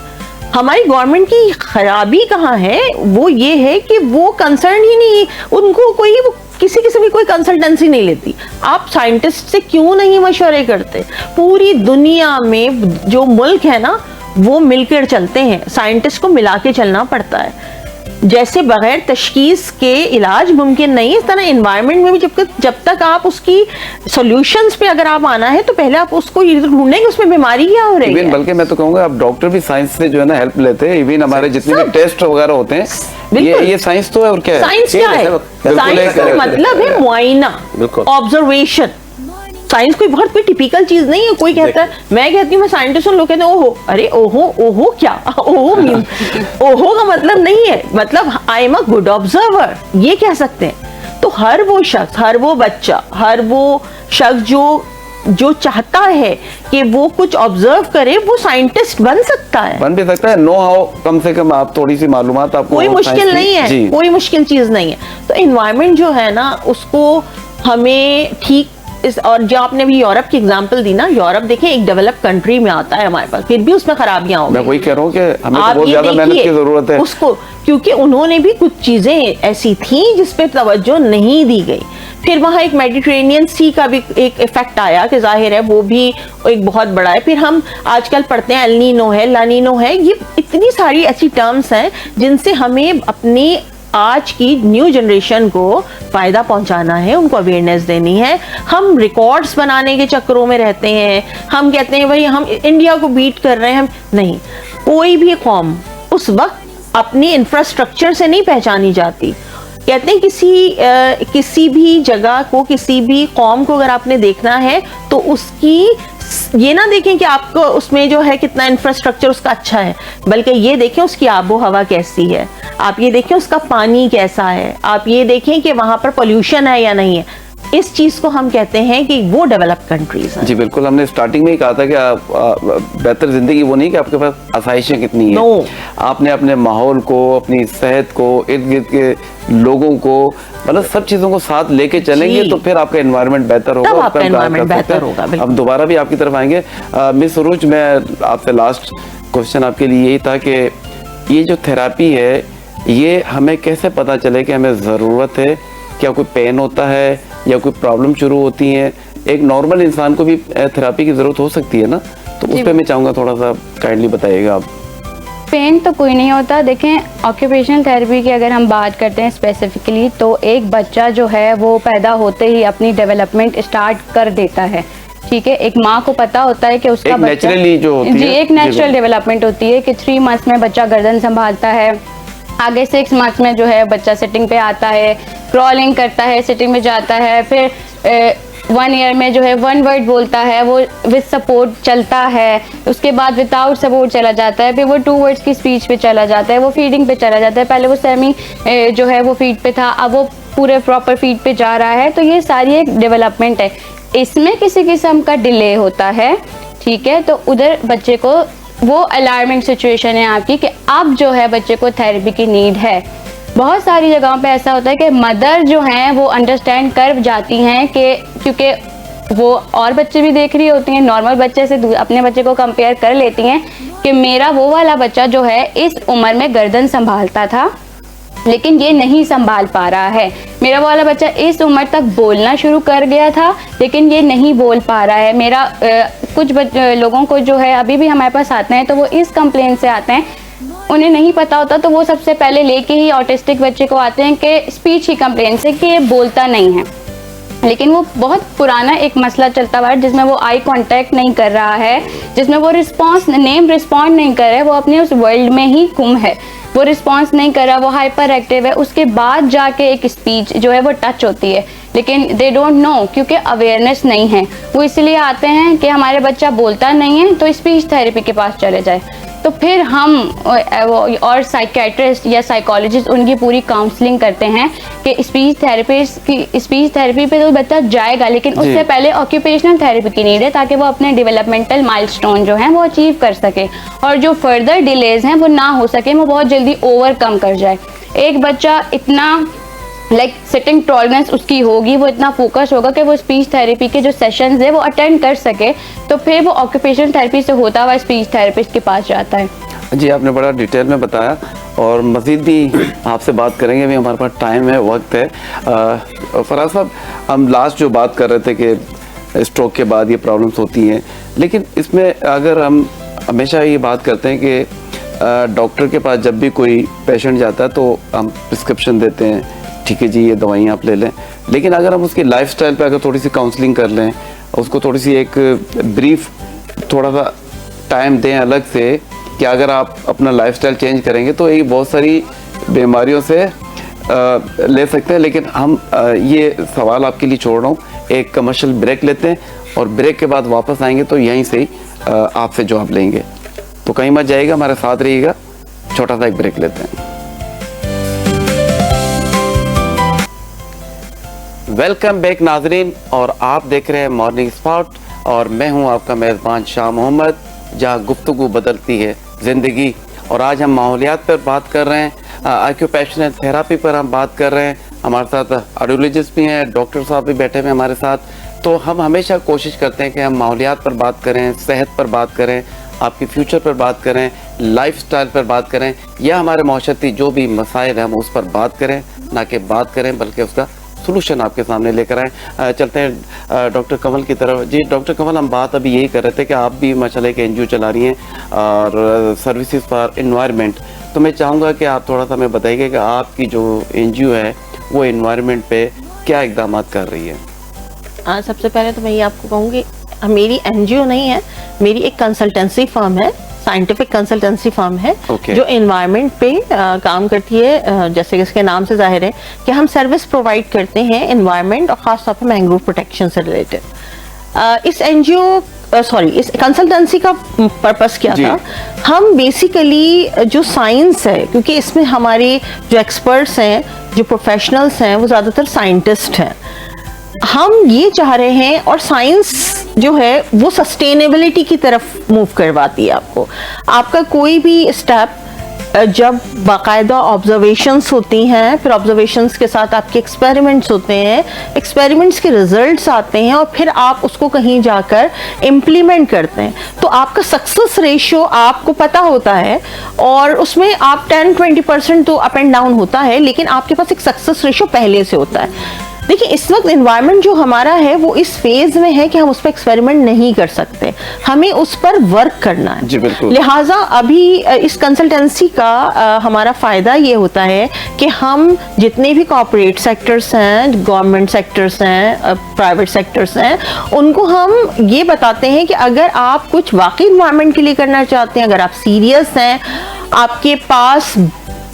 हमारी गवर्नमेंट की खराबी कहाँ है? वो ये है कि वो कंसर्न ही नहीं, उनको कोई किसी किस्म की कोई कंसल्टेंसी नहीं लेती। आप साइंटिस्ट से क्यों नहीं मशवरे करते? पूरी दुनिया में जो मुल्क है ना वो मिलकर चलते हैं, साइंटिस्ट को मिला के चलना पड़ता है। जैसे बगैर तशखीस के इलाज मुमकिन नहीं है, इस तरह एनवायरनमेंट में भी जब तक आप उसकी सॉल्यूशंस पे अगर आप आना है तो पहले आप उसको ये ढूंढेंगे उसमें बीमारी क्या हो रही है। बल्कि मैं तो कहूँगा आप डॉक्टर भी साइंस से जो है ना हेल्प लेते हैं। इवन हमारे जितने भी टेस्ट वगैरह होते हैं ये साइंस तो है। और क्या है साइंस? क्या है साइंस का मतलब है मुआयना, ऑब्जर्वेशन। साइंस कोई टिपिकल चीज नहीं है। कोई कहता है, मैं कहती हूँ मैं साइंटिस्ट हूँ, लोग कहते हैं ओहो। अरे ओहो क्या? ओहो मीन ओहो का मतलब नहीं है, मतलब I am a good observer, ये कह सकते हैं। तो हर वो शख्स, हर वो बच्चा, हर वो शख्स जो चाहता है कि वो कुछ ऑब्जर्व करे, वो साइंटिस्ट बन सकता है। बन भी सकता है। नो हाउ कम से कम आप थोड़ी सी मालूमात आपको, कोई मुश्किल नहीं है, कोई मुश्किल चीज नहीं है। तो एनवायरनमेंट जो है ना उसको हमें ठीक और जो आपने भी यूरोप की एग्जांपल दी ना, यूरोप देखें एक डेवलप कंट्री में आता है हमारे पास, फिर भी उसमें खराबियां होंगी। मैं वही कह रहा हूँ कि हमें तो बहुत ज्यादा मेहनत की जरूरत है उसको, क्योंकि उन्होंने भी कुछ चीजें ऐसी थी जिस पे तवज्जो नहीं दी गई। फिर वहाँ एक मेडिटेरेनियन सी का भी एक इफेक्ट आया कि जाहिर है वो भी एक बहुत बड़ा है। फिर हम आजकल पढ़ते हैं एल नीनो है, ला नीनो है, ये इतनी सारी ऐसी टर्म्स हैं जिनसे हमें अपनी आज की न्यू जनरेशन को फायदा पहुंचाना है, उनको अवेयरनेस देनी है। हम रिकॉर्ड्स बनाने के चक्करों में रहते हैं, हम कहते हैं भाई हम इंडिया को बीट कर रहे हैं, हम नहीं। कोई भी कौम उस वक्त अपनी इंफ्रास्ट्रक्चर से नहीं पहचानी जाती। कहते हैं किसी भी जगह को, किसी भी कौम को अगर आपने देखना है तो उसकी ये ना देखें कि आपको उसमें जो है कितना इंफ्रास्ट्रक्चर उसका अच्छा है, बल्कि ये देखें उसकी आबो हवा कैसी है, आप ये देखें उसका पानी कैसा है, आप ये देखें कि वहां पर पोल्यूशन है या नहीं है। इस चीज को हम कहते हैं कि वो डेवलप कंट्रीज हैं। जी बिल्कुल, हमने स्टार्टिंग में ही कहा था कि आप बेहतर जिंदगी वो नहीं कि आपके पास आसाइशें कितनी हैं। No. आपने अपने माहौल को, अपनी सेहत को, इर्द गिर्द के लोगों को, मतलब सब चीजों को साथ लेके चलेंगे तो फिर आपका एनवायरनमेंट बेहतर होगा। तब आपका एनवायरनमेंट बेहतर होगा। हम दोबारा भी आपकी तरफ आएंगे। मिस सुरुज, मैं आपसे लास्ट क्वेश्चन आपके लिए यही था कि ये जो थेरापी है ये हमें कैसे पता चले कि हमें ज़रूरत है? क्या कोई पेन होता है या कोई प्रॉब्लम शुरू होती है? एक नॉर्मल इंसान को भी थेरापी की ज़रूरत हो सकती है ना, तो उस पर मैं चाहूँगा थोड़ा सा काइंडली बताइएगा आप। पेन तो कोई नहीं होता। देखें, ऑक्यूपेशनल थेरेपी की अगर हम बात करते हैं स्पेसिफिकली, तो एक बच्चा जो है वो पैदा होते ही अपनी डेवलपमेंट स्टार्ट कर देता है। ठीक है, एक माँ को पता होता है कि उसका बच्चा नेचुरली जो होती जी है, एक नेचुरल डेवलपमेंट होती है कि 3 मंथ्स में बच्चा गर्दन संभालता है, आगे 6 मंथ्स में जो है बच्चा सिटिंग पे आता है, क्रॉलिंग करता है, सिटिंग में जाता है, फिर 1 ईयर में जो है 1 वर्ड बोलता है, वो विद सपोर्ट चलता है, उसके बाद विदाउट सपोर्ट चला जाता है, फिर वो 2 वर्ड्स की स्पीच पे चला जाता है, वो फीडिंग पे चला जाता है। पहले वो सेमी जो है वो फीड पे था, अब वो पूरे प्रॉपर फीड पे जा रहा है। तो ये सारी एक डेवलपमेंट है, इसमें किसी किस्म का डिले होता है। ठीक है, तो उधर बच्चे को वो अलार्मिंग सिचुएशन है आपकी कि अब जो है बच्चे को थेरेपी की नीड है। बहुत सारी जगहों पे ऐसा होता है कि मदर जो हैं वो अंडरस्टैंड कर जाती हैं कि क्योंकि वो और बच्चे भी देख रही होती हैं, नॉर्मल बच्चे से अपने बच्चे को कंपेयर कर लेती हैं कि मेरा वो वाला बच्चा जो है इस उम्र में गर्दन संभालता था लेकिन ये नहीं संभाल पा रहा है, मेरा वो वाला बच्चा इस उम्र तक बोलना शुरू कर गया था लेकिन ये नहीं बोल पा रहा है। मेरा कुछ लोगों को जो है अभी भी हमारे पास आते हैं तो वो इस कंप्लेन से आते हैं, उन्हें नहीं पता होता तो वो सबसे पहले लेके ही ऑटिस्टिक बच्चे को आते हैं कि स्पीच ही कंप्लेन से कि ये बोलता नहीं है। लेकिन वो बहुत पुराना एक मसला चलता हुआ है जिसमें वो आई कांटेक्ट नहीं कर रहा है, जिसमें वो रिस्पॉन्ड नहीं कर रहा है, वो अपने उस वर्ल्ड में ही गुम है, वो रिस्पॉन्स नहीं कर रहा, वो हाइपर एक्टिव है। उसके बाद जाके एक स्पीच जो है वो टच होती है, लेकिन दे डोंट नो क्योंकि अवेयरनेस नहीं है। वो इसलिए आते हैं कि हमारे बच्चा बोलता नहीं है तो स्पीच थेरेपी के पास चले जाए। तो फिर हम और साइकेट्रिस्ट या साइकोलॉजिस्ट उनकी पूरी काउंसलिंग करते हैं कि स्पीच थेरेपी पे तो बच्चा जाएगा, लेकिन उससे पहले ऑक्यूपेशनल थेरेपी की नीड है ताकि वो अपने डेवलपमेंटल माइलस्टोन जो हैं वो अचीव कर सके और जो फर्दर डिलेज हैं वो ना हो सके, वो बहुत जल्दी ओवरकम कर जाए। एक बच्चा इतना सिटिंग टॉलरेंस उसकी होगी, वो इतना फोकस होगा कि वो स्पीच थेरेपी के जो सेशंस है वो अटेंड कर सके, तो फिर वो ऑक्यूपेशनल थेरेपी से होता हुआ स्पीच थेरेपिस्ट के पास जाता है। जी, आपने बड़ा डिटेल में बताया। और मज़ीद भी आपसे बात करेंगे। अभी हमारे पास टाइम है, वक्त है। फराज साहब, हम लास्ट जो बात कर रहे थे कि स्ट्रोक के बाद ये प्रॉब्लम्स होती हैं, लेकिन इसमें अगर हम हमेशा ये बात करते हैं कि डॉक्टर के पास जब भी कोई पेशेंट जाता है तो हम प्रिस्क्रिप्शन देते हैं, ठीक है जी ये दवाइयाँ आप ले लें, लेकिन अगर हम उसकी लाइफस्टाइल पे अगर थोड़ी सी काउंसलिंग कर लें, उसको थोड़ी सी एक ब्रीफ थोड़ा सा टाइम दें अलग से कि अगर आप अपना लाइफस्टाइल चेंज करेंगे तो ये बहुत सारी बीमारियों से ले सकते हैं। लेकिन हम ये सवाल आपके लिए छोड़ रहा हूँ, एक कमर्शियल ब्रेक लेते हैं और ब्रेक के बाद वापस आएंगे तो यहीं से ही आपसे जवाब लेंगे। तो कहीं मत जाइएगा, हमारे साथ रहिएगा, छोटा सा एक ब्रेक लेते हैं। वेलकम बैक नाजरीन, और आप देख रहे हैं मॉर्निंग स्पॉट और मैं हूं आपका मेज़बान शाह मोहम्मद, जहां गुफ्तगू बदलती है ज़िंदगी। और आज हम माहौलियात पर बात कर रहे हैं, ऑक्यूपेशनल थेरापी पर हम बात कर रहे हैं। हमारे साथ ऑडियोलॉजिस्ट भी हैं, डॉक्टर साहब भी बैठे हुए हैं हमारे साथ। तो हम हमेशा कोशिश करते हैं कि हम माहौलियात पर बात करें, सेहत पर बात करें, आपकी फ्यूचर पर बात करें, लाइफस्टाइल पर बात करें, या हमारे माशरती जो भी मसाइल हैं हम उस पर बात करें, ना कि बात करें बल्कि उसका सोल्यूशन आपके सामने लेकर आए। चलते हैं डॉक्टर कमल की तरफ। जी डॉक्टर कमल, हम बात अभी यही कर रहे थे कि आप भी माशाल्लाह एक एनजीओ चला रही हैं और सर्विसेज फॉर एनवायरनमेंट। तो मैं चाहूँगा कि आप थोड़ा सा हमें बताइए कि आपकी जो एनजीओ है वो एनवायरनमेंट पे क्या इकदाम कर रही है। सबसे पहले तो मैं ये आपको कहूँगी, मेरी एनजीओ नहीं है, मेरी एक कंसल्टेंसी फर्म है, साइंटिफिक कंसल्टेंसी फर्म है जो एनवायरनमेंट पे काम करती है। जैसे कि इसके नाम से जाहिर है कि हम सर्विस प्रोवाइड करते हैं एनवायरनमेंट और ख़ास तौर पे मैंग्रोव प्रोटेक्शन से रिलेटेड। इस एनजीओ इस कंसल्टेंसी का पर्पस क्या था? हम बेसिकली जो साइंस है, क्योंकि इसमें हमारे जो एक्सपर्ट्स हैं, जो प्रोफेशनल्स हैं, वो ज़्यादातर साइंटिस्ट हैं। हम ये चाह रहे हैं, और साइंस जो है वो सस्टेनेबिलिटी की तरफ मूव करवाती है आपको। आपका कोई भी स्टेप जब बाकायदा ऑब्जर्वेशंस होती हैं, फिर ऑब्जर्वेशंस के साथ आपके एक्सपेरिमेंट्स होते हैं, एक्सपेरिमेंट्स के रिजल्ट्स आते हैं और फिर आप उसको कहीं जाकर इम्प्लीमेंट करते हैं, तो आपका सक्सेस रेशियो आपको पता होता है। और उसमें आप 10-20% तो अप एंड डाउन होता है, लेकिन आपके पास एक सक्सेस रेशियो पहले से होता है। देखिए, इस वक्त एनवायरनमेंट जो हमारा है वो इस फेज में है कि हम उस पर एक्सपेरिमेंट नहीं कर सकते, हमें उस पर वर्क करना है। जी बिल्कुल। लिहाजा अभी इस कंसल्टेंसी का हमारा फायदा ये होता है कि हम जितने भी कॉर्पोरेट सेक्टर्स हैं, गवर्नमेंट सेक्टर्स हैं, प्राइवेट सेक्टर्स हैं, उनको हम ये बताते हैं कि अगर आप कुछ वाकई एनवायरनमेंट के लिए करना चाहते हैं, अगर आप सीरियस हैं, आपके पास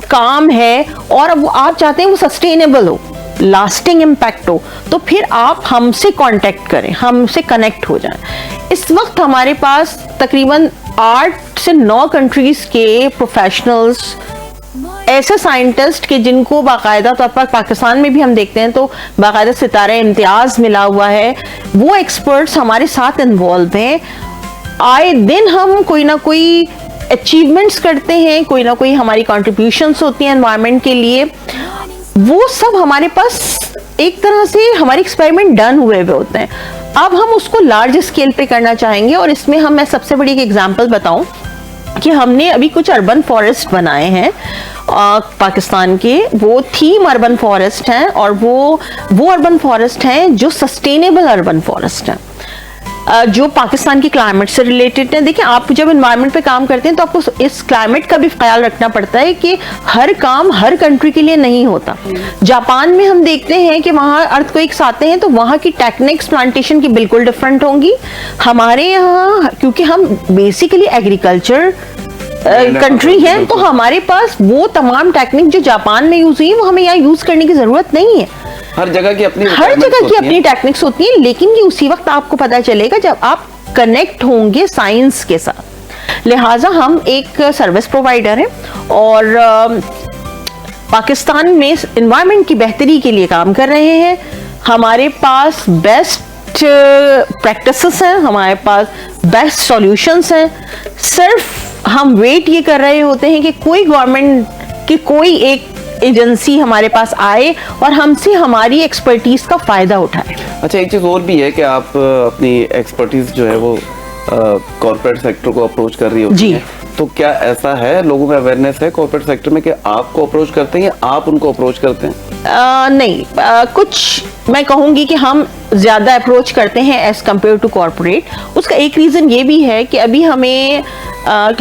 काम है और अब आप चाहते हैं वो सस्टेनेबल हो, लास्टिंग इम्पैक्ट हो, तो फिर आप हमसे कांटेक्ट करें, हमसे कनेक्ट हो जाएं। इस वक्त हमारे पास तकरीबन 8 से 9 कंट्रीज के प्रोफेशनल्स, ऐसे साइंटिस्ट के जिनको बाकायदा तौर पर पाकिस्तान में भी हम देखते हैं तो बाकायदा सितारा इम्तियाज मिला हुआ है, वो एक्सपर्ट्स हमारे साथ इन्वॉल्व हैं। आए दिन हम कोई ना कोई अचीवमेंट्स करते हैं, कोई ना कोई हमारी कॉन्ट्रीब्यूशंस होती हैं एनवायरनमेंट के लिए, वो सब हमारे पास एक तरह से हमारे एक्सपेरिमेंट डन हुए होते हैं। अब हम उसको लार्ज स्केल पे करना चाहेंगे, और इसमें मैं सबसे बड़ी एक एग्जांपल बताऊं कि हमने अभी कुछ अर्बन फॉरेस्ट बनाए हैं पाकिस्तान के। वो थीम अर्बन फॉरेस्ट हैं, और वो अर्बन फॉरेस्ट हैं जो सस्टेनेबल अर्बन फॉरेस्ट हैं, जो पाकिस्तान की क्लाइमेट से रिलेटेड है। देखिए, आप जब एनवायरनमेंट पे काम करते हैं तो आपको इस क्लाइमेट का भी ख्याल रखना पड़ता है कि हर काम हर कंट्री के लिए नहीं होता। जापान में हम देखते हैं कि वहाँ अर्थक्वेक्स आते हैं तो वहाँ की टेक्निक्स प्लांटेशन की बिल्कुल डिफरेंट होंगी। हमारे यहाँ क्योंकि हम बेसिकली एग्रीकल्चर कंट्री है, तो हमारे पास वो तमाम टेक्निक जो जापान में यूज हुई वो हमें यहाँ यूज करने की जरूरत नहीं है। हर जगह की अपनी टेक्निक्स होती हैं, लेकिन ये उसी वक्त आपको पता चलेगा जब आप कनेक्ट होंगे साइंस के साथ। लिहाजा हम एक सर्विस प्रोवाइडर हैं और पाकिस्तान में एनवायरनमेंट की बेहतरी के लिए काम कर रहे हैं। हमारे पास बेस्ट प्रैक्टिसेस हैं, हमारे पास बेस्ट सॉल्यूशंस हैं। सिर्फ हम वेट ये कर रहे होते हैं कि कोई गवर्नमेंट की कोई एक एजेंसी हमारे पास आए और हमसे हमारी एक्सपर्टीज का फायदा उठाए। अच्छा, एक चीज़ और भी है कि आप अपनी एक्सपर्टीज जो है वो कॉर्पोरेट सेक्टर को अप्रोच कर रही होती है, तो क्या ऐसा है, लोगों में अवेयरनेस है कॉर्पोरेट सेक्टर में कि आपको अप्रोच करते हैं या आप उनको अप्रोच करते हैं? नहीं, कुछ मैं कहूंगी कि हम ज्यादा अप्रोच करते हैं एज कम्पेयर टू कॉर्पोरेट। उसका एक रीजन ये भी है कि अभी हमें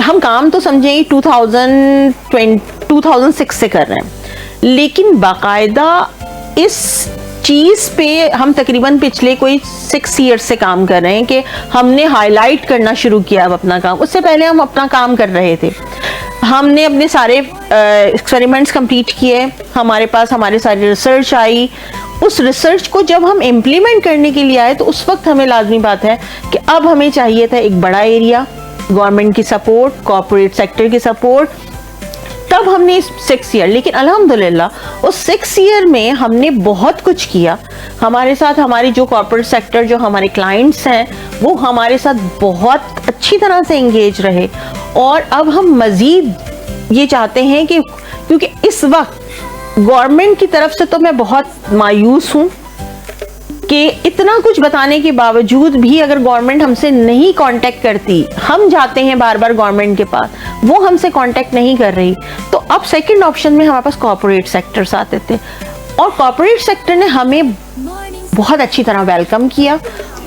हम काम तो समझें 2006 से कर रहे हैं, लेकिन बाकायदा इस चीज पे हम तकरीबन पिछले कोई 6 ईयर से काम कर रहे हैं कि हमने हाईलाइट करना शुरू किया अब अपना काम। उससे पहले हम अपना काम कर रहे थे, हमने अपने सारे एक्सपेरिमेंट्स कंप्लीट किए, हमारे पास हमारे सारी रिसर्च आई। उस रिसर्च को जब हम इम्प्लीमेंट करने के लिए आए तो उस वक्त हमें लाजमी बात है कि अब हमें चाहिए था एक बड़ा एरिया, गवर्नमेंट की सपोर्ट, कॉर्पोरेट सेक्टर की सपोर्ट। तब हमने 6 ईयर, लेकिन अल्हम्दुलिल्लाह उस 6 ईयर में हमने बहुत कुछ किया। हमारे साथ हमारी जो कॉर्पोरेट सेक्टर, जो हमारे क्लाइंट्स हैं, वो हमारे साथ बहुत अच्छी तरह से एंगेज रहे। और अब हम मजीद ये चाहते हैं कि, क्योंकि इस वक्त गवर्नमेंट की तरफ से तो मैं बहुत मायूस हूँ कि इतना कुछ बताने के बावजूद भी अगर गवर्नमेंट हमसे नहीं कांटेक्ट करती, हम जाते हैं बार बार गवर्नमेंट के पास, वो हमसे कांटेक्ट नहीं कर रही, तो अब सेकंड ऑप्शन में हमारे पास कॉर्पोरेट सेक्टर्स आते थे और कॉर्पोरेट सेक्टर ने हमें बहुत अच्छी तरह वेलकम किया।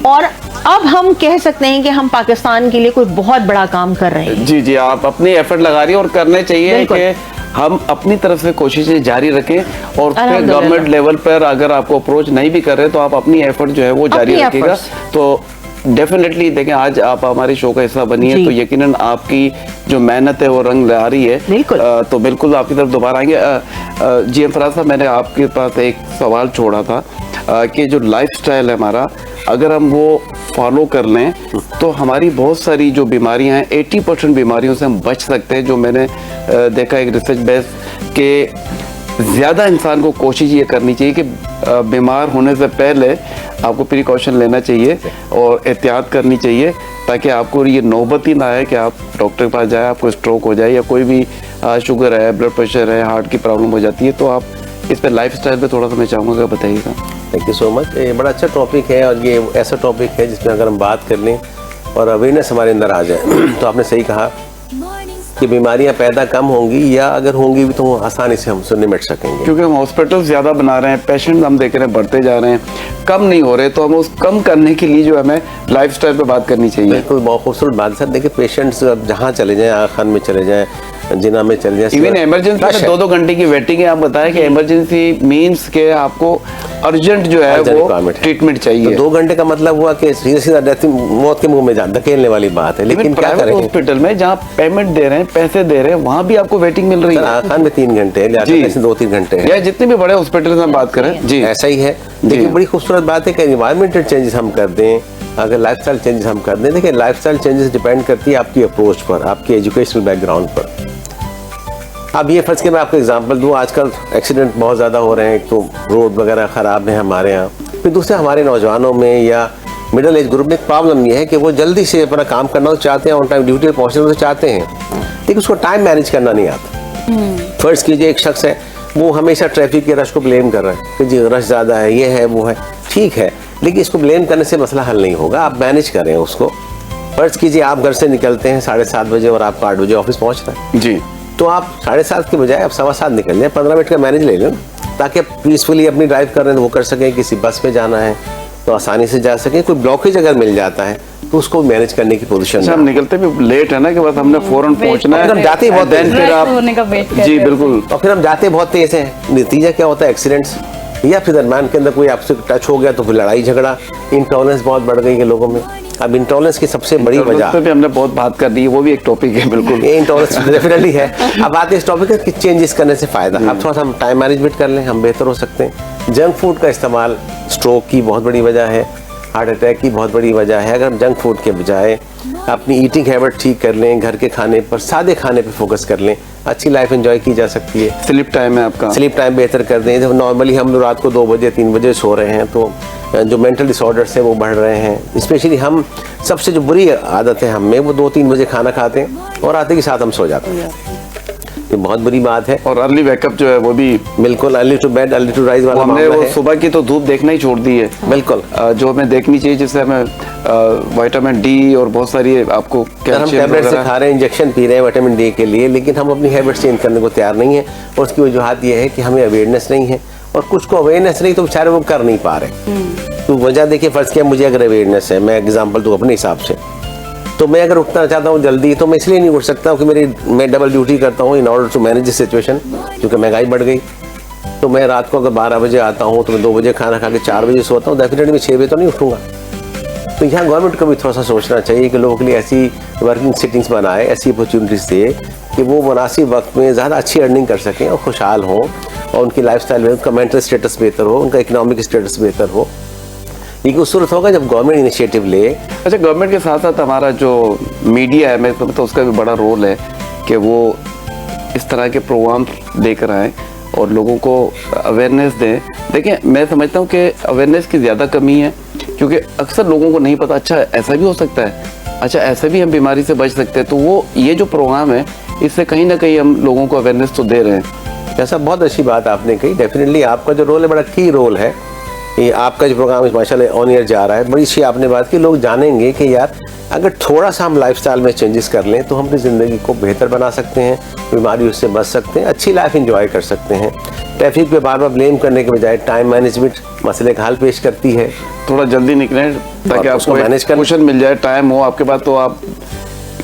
और अब हम कह सकते हैं कि हम पाकिस्तान के लिए कोई बहुत बड़ा काम कर रहे हैं। जी जी, आप अपनी एफर्ट लगा रही हैं और करने चाहिए कि हम अपनी तरफ से कोशिशें जारी रखें। और फिर गवर्नमेंट लेवल पर अगर आपको अप्रोच नहीं भी कर रहे तो आप अपनी एफर्ट जो है वो जारी रखिएगा। तो डेफिनेटली देखें, आज आप हमारे शो का हिस्सा बनी है तो यकीनन आपकी जो मेहनत है वो रंग ला रही है। तो बिल्कुल आपकी तरफ दोबारा आएंगे। जी फराज साहब, मैंने आपके पास एक सवाल छोड़ा था कि जो लाइफस्टाइल है हमारा, अगर हम वो फॉलो कर लें तो हमारी बहुत सारी जो बीमारियां हैं, 80% बीमारियों से हम बच सकते हैं। जो मैंने देखा एक रिसर्च बेस के ज़्यादा इंसान को कोशिश ये करनी चाहिए कि बीमार होने से पहले आपको प्रिकॉशन लेना चाहिए और एहतियात करनी चाहिए, ताकि आपको ये नौबत ही ना आए कि आप डॉक्टर के पास जाए, आपको स्ट्रोक हो जाए या कोई भी शुगर है, ब्लड प्रेशर है, हार्ट की प्रॉब्लम हो जाती है। तो आप इस पर लाइफस्टाइल पे थोड़ा सा मैं चाहूँगा बताइएगा। Thank you so much. ये बड़ा अच्छा टॉपिक है और ये ऐसा टॉपिक है जिसमें अगर हम बात कर लें और अवेयरनेस हमारे अंदर आ जाए तो आपने सही कहा कि बीमारियां पैदा कम होंगी, या अगर होंगी भी तो आसानी से हम उससे निपट सकेंगे, क्योंकि हम हॉस्पिटल ज़्यादा बना रहे हैं, पेशेंट हम देख रहे हैं बढ़ते जा रहे हैं, कम नहीं हो रहे। तो हम उस कम करने के लिए जो हमें लाइफस्टाइल पे बात करनी चाहिए। बिल्कुल, बहुत खूबसूरत बात है। देखिए, पेशेंट्स अब जहाँ चले जाएं, आँख कान में चले जाएं, जिना में चले जाएं, इवन इमरजेंसी में 2-2 घंटे की वेटिंग है। आप बताएं कि इमरजेंसी मीन्स के आपको अर्जेंट जो है वो ट्रीटमेंट चाहिए। तो 2 घंटे का मतलब हुआ कि सीधा सीधा डेथ, मौत के मुंह में जान, धकेलने वाली बात है। लेकिन क्या करें, हॉस्पिटल में जहाँ पेमेंट दे रहे हैं, पैसे दे रहे हैं, वहाँ भी आपको वेटिंग मिल रही है। खान में 3 घंटे, 2-3 घंटे है, या जितने भी बड़े हॉस्पिटल में बात करें। जी, ऐसा ही है। देखिए, बड़ी खूबसूरत बात है कि एनवायरमेंटल चेंजेस हम कर दें, अगर लाइफस्टाइल चेंजेस हम कर दें। देखिए, लाइफस्टाइल चेंजेस डिपेंड करती है आपकी अप्रोच पर, आपके एजुकेशनल बैकग्राउंड पर। अब ये फर्ज के मैं आपको एग्जांपल दूं, आजकल एक्सीडेंट बहुत ज़्यादा हो रहे हैं। एक तो रोड वगैरह ख़राब है हमारे यहाँ, फिर दूसरे हमारे नौजवानों में या मिडिल एज ग्रुप में प्रॉब्लम ये है कि वो जल्दी से अपना काम करना तो चाहते हैं, ऑन टाइम ड्यूटी पर पहुँचना तो चाहते हैं, लेकिन उसको टाइम मैनेज करना नहीं आता। फर्ज कीजिए एक शख्स है, वो हमेशा ट्रैफिक के रश को ब्लेम कर रहा है कि जी रश ज़्यादा है, ये है, वो है। ठीक है, लेकिन इसको ब्लेम करने से मसला हल नहीं होगा, आप मैनेज करें उसको। फर्ज कीजिए आप घर से निकलते हैं 7:30 बजे और आपको 8 बजे ऑफिस पहुँचना है जी, तो आप 7:30 के बजाय आप 7:15 निकल जाए, 15 मिनट का मैनेज ले लें, ताकि आप पीसफुली अपनी ड्राइव कर रहे हैं तो वो कर सकें। किसी बस में जाना है तो आसानी से जा सकें। कोई ब्लॉकेज अगर मिल जाता है तो उसको मैनेज करने की पोजीशन हम निकलते भी लेट है ना कि बस हमने फौरन पहुंचना है, हम जाते ही बहुत देन फिर आप जी बिल्कुल, और फिर हम जाते बहुत तेज हैं। नतीजा क्या होता है, एक्सीडेंट्स, या फिर दरम्यान के अंदर कोई आपसे टच हो गया तो फिर लड़ाई झगड़ा। इंटॉलरेंस बहुत बढ़ गई है लोगों में। अब इंटॉलरेंस की सबसे बड़ी वजह पे भी हमने बहुत बात कर दी है, वो भी एक टॉपिक है। बिल्कुल, ये इंटॉलरेंस डेफिनेटली है। अब बात इस टॉपिक है कि चेंजेस करने से फायदा, अब थोड़ा सा हम टाइम मैनेजमेंट कर लें, हम बेहतर हो सकते हैं। जंक फूड का इस्तेमाल स्ट्रोक की बहुत बड़ी वजह है, हार्ट अटैक की बहुत बड़ी वजह है। अगर हम जंक फूड के बजाय अपनी ईटिंग हैबिट ठीक कर लें, घर के खाने पर, सादे खाने पर फोकस कर लें, अच्छी लाइफ एंजॉय की जा सकती है। स्लीप टाइम है आपका, स्लीप टाइम बेहतर कर दें। जब नॉर्मली हम लोग रात को 2 बजे 3 बजे सो रहे हैं तो जो मेंटल डिसऑर्डर्स हैं वो बढ़ रहे हैं। स्पेशली हम सबसे जो बुरी आदत है हम में, वो 2-3 बजे खाना खाते हैं और आते के साथ हम सो जाते हैं। ये बहुत बुरी बात है। और अर्ली वेकअप जो है वो भी बिल्कुल, early to bed early to rise वाला हमने मामला वो है। सुबह की तो धूप देखना ही छोड़ दी है। बिल्कुल, जो हमें देखनी चाहिए, जिससे हमें विटामिन डी और बहुत सारी आपको अगर हम टैबलेट से खा रहे हैं, इंजेक्शन पी रहे हैं विटामिन डी के लिए, लेकिन हम अपनी हैबिट चेंज करने को तैयार नहीं है। और उसकी वजूहत ये है कि हमें अवेयरनेस नहीं है, और कुछ को अवेयरनेस नहीं तो बेचारे वो कर नहीं पा रहे। तो वजह देखिए, फर्ज किया मुझे अगर अवेयरनेस है, मैं एग्जाम्पल दूँ अपने हिसाब से, तो मैं अगर उठना चाहता हूँ जल्दी, तो मैं इसलिए नहीं उठ सकता कि मैं डबल ड्यूटी करता हूँ in order to manage this situation, क्योंकि महंगाई बढ़ गई। तो मैं रात को अगर 12 बजे आता हूँ तो मैं 2 बजे खाना खा के 4 बजे सोता हूँ, डेफिनेटली मैं 6 बजे तो नहीं उठूंगा। तो यहाँ गवर्नमेंट को भी थोड़ा सा सोचना चाहिए कि लोगों के लिए ऐसी वर्किंग सिटिंग्स बनाए, ऐसी अपॉर्चुनिटीज़ दे कि वो मुनासिब वक्त में ज़्यादा अच्छी अर्निंग कर सकें और खुशहाल हों, और उनकी लाइफस्टाइल में उनका मेंटल स्टेटस बेहतर हो, उनका इकोनॉमिक स्टेटस बेहतर हो। ये उस सूरत होगा जब गवर्नमेंट इनिशिएटिव ले। अच्छा, गवर्नमेंट के साथ साथ हमारा जो मीडिया है, मैं समझता हूँ उसका भी बड़ा रोल है कि वो इस तरह के प्रोग्राम लेकर आए और लोगों को अवेयरनेस दें। देखिए, मैं समझता हूँ कि अवेयरनेस की ज़्यादा कमी है, क्योंकि अक्सर लोगों को नहीं पता, अच्छा ऐसा भी हो सकता है, अच्छा ऐसे भी हम बीमारी से बच सकते हैं। तो वो ये जो प्रोग्राम है, इससे कहीं ना कहीं हम लोगों को अवेयरनेस तो दे रहे हैं। ऐसा बहुत अच्छी बात आपने कही। डेफिनेटली आपका जो रोल है बड़ा की रोल है। ये आपका जो प्रोग्राम माशाल्लाह ऑन ईयर जा रहा है, बड़ी अच्छी आपने बात की। लोग जानेंगे कि यार अगर थोड़ा सा हम लाइफस्टाइल में चेंजेस कर लें तो हम अपनी ज़िंदगी को बेहतर बना सकते हैं, बीमारियों से बच सकते हैं, अच्छी लाइफ एंजॉय कर सकते हैं। ट्रैफिक पे बार बार ब्लेम करने के बजाय टाइम मैनेजमेंट मसले का हल पेश करती है। थोड़ा जल्दी निकलें ताकि आपको मैनेज कर क्वेश्चन मिल जाए, टाइम हो आपके पास, तो आप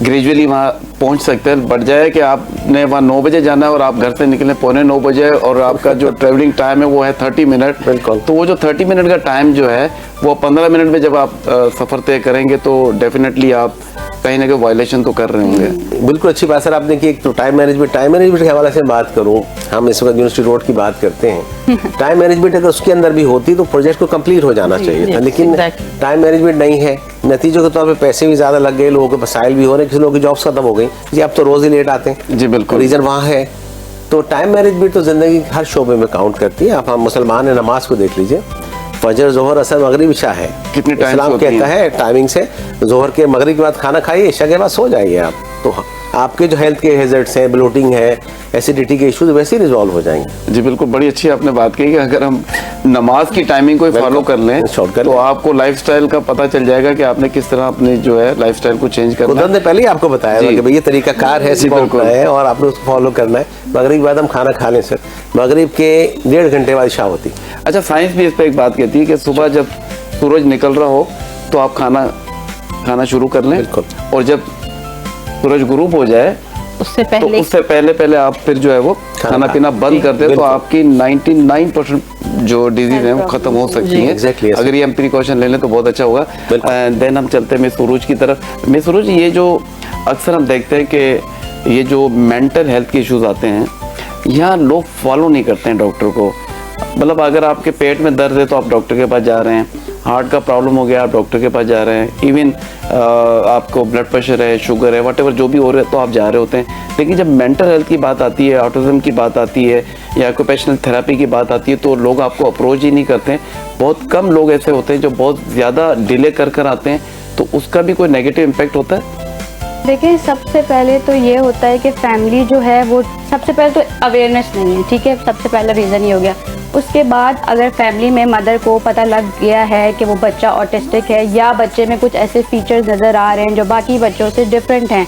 ग्रेजुअली वहाँ पहुँच सकते हैं। बढ़ जाए कि आपने वहाँ 9 बजे जाना है और आप घर से निकले 8:45 बजे, और आपका जो ट्रेवलिंग टाइम है वो है 30 मिनट। बिल्कुल। तो वो जो 30 मिनट का टाइम जो है वो 15 मिनट में जब आप सफ़र तय करेंगे तो डेफिनेटली आप कहीं ना कहीं वायलेशन तो कर रहे होंगे। बिल्कुल अच्छी बात सर आपने की। एक तो टाइम मैनेजमेंट के हवाले से बात करूं, हम इस वक्त यूनिवर्सिटी रोड की बात करते हैं। टाइम मैनेजमेंट अगर उसके अंदर भी होती तो प्रोजेक्ट को कंप्लीट हो जाना चाहिए था, लेकिन टाइम मैनेजमेंट नहीं है। नतीजों के तौर पे पैसे भी ज़्यादा लग गए, लोगों के मसाइल भी हो रहे हैं, किसी लोगों की जॉब्स खत्म हो गई जी, अब तो रोज़ ही लेट आते हैं। जी बिल्कुल, रीज़न वहाँ है। तो टाइम मैनेजमेंट तो ज़िंदगी के हर शोबे में काउंट करती है। आप हम मुसलमान है, नमाज को देख लीजिए, फजर, जोहर, असर, मगरिब, इशा है। कितने टाइम इस्लाम कहता है टाइमिंग से, जोहर के मगरिब के बाद खाना खाइए, इशा के बाद सो जाइए आप। तो आपके जो हेल्थ के हैजर्ड्स हैं, ब्लोटिंग है, एसिडिटी के इश्यूज वैसे ही रिजॉल्व हो जाएंगे। जी बिल्कुल, बड़ी अच्छी आपने बात कही कि अगर हम नमाज की टाइमिंग को फॉलो कर लें तो आपको लाइफस्टाइल का पता चल जाएगा कि आपने किस तरह अपने जो है लाइफस्टाइल को चेंज करना है। कुदरत ने पहले ही आपको बताया कि भाई ये तरीका कार है, है और आपने उसको फॉलो करना है। मगरिब के बाद हम खाना खा लें सर, मगरिब के 1.5 घंटे बाद इशा होती। अच्छा, साइंस भी इस पर एक बात कहती है कि सुबह जब सूरज निकल रहा हो तो आप खाना शुरू कर लें, और जब सूरज गुरूब हो जाए उससे पहले आप फिर जो है वो खाना पीना बंद कर दें, तो आपकी 99% जो डिजीज है वो खत्म हो सकती है। अगर ये हम प्रिकॉशन ले लें तो बहुत अच्छा होगा। देन हम चलते हैं मिस सुरूज की तरफ। मिस सुरूज, ये जो अक्सर हम देखते हैं कि ये जो मेंटल हेल्थ के इश्यूज आते हैं, यहाँ लोग फॉलो नहीं करते हैं डॉक्टर को। मतलब अगर आपके पेट में दर्द है तो आप डॉक्टर के पास जा रहे हैं, हार्ट का प्रॉब्लम हो गया आप डॉक्टर के पास जा रहे हैं, इवन आपको ब्लड प्रेशर है, शुगर है, व्हाटएवर जो भी हो रहा है तो आप जा रहे होते हैं। लेकिन जब मेंटल हेल्थ की बात आती है, ऑटिज्म की बात आती है या ऑक्यूपेशनल थेरेपी की बात आती है तो लोग आपको अप्रोच ही नहीं करते हैं। बहुत कम लोग ऐसे होते हैं जो बहुत ज़्यादा डिले कर आते हैं, तो उसका भी कोई नेगेटिव इम्पैक्ट होता है? देखिए, सबसे पहले तो ये होता है कि फैमिली जो है वो सबसे पहले तो अवेयरनेस नहीं है, ठीक है, सबसे पहला रीज़न ये हो गया। उसके बाद अगर फैमिली में मदर को पता लग गया है कि वो बच्चा ऑटिस्टिक है या बच्चे में कुछ ऐसे फीचर्स नज़र आ रहे हैं जो बाकी बच्चों से डिफरेंट हैं,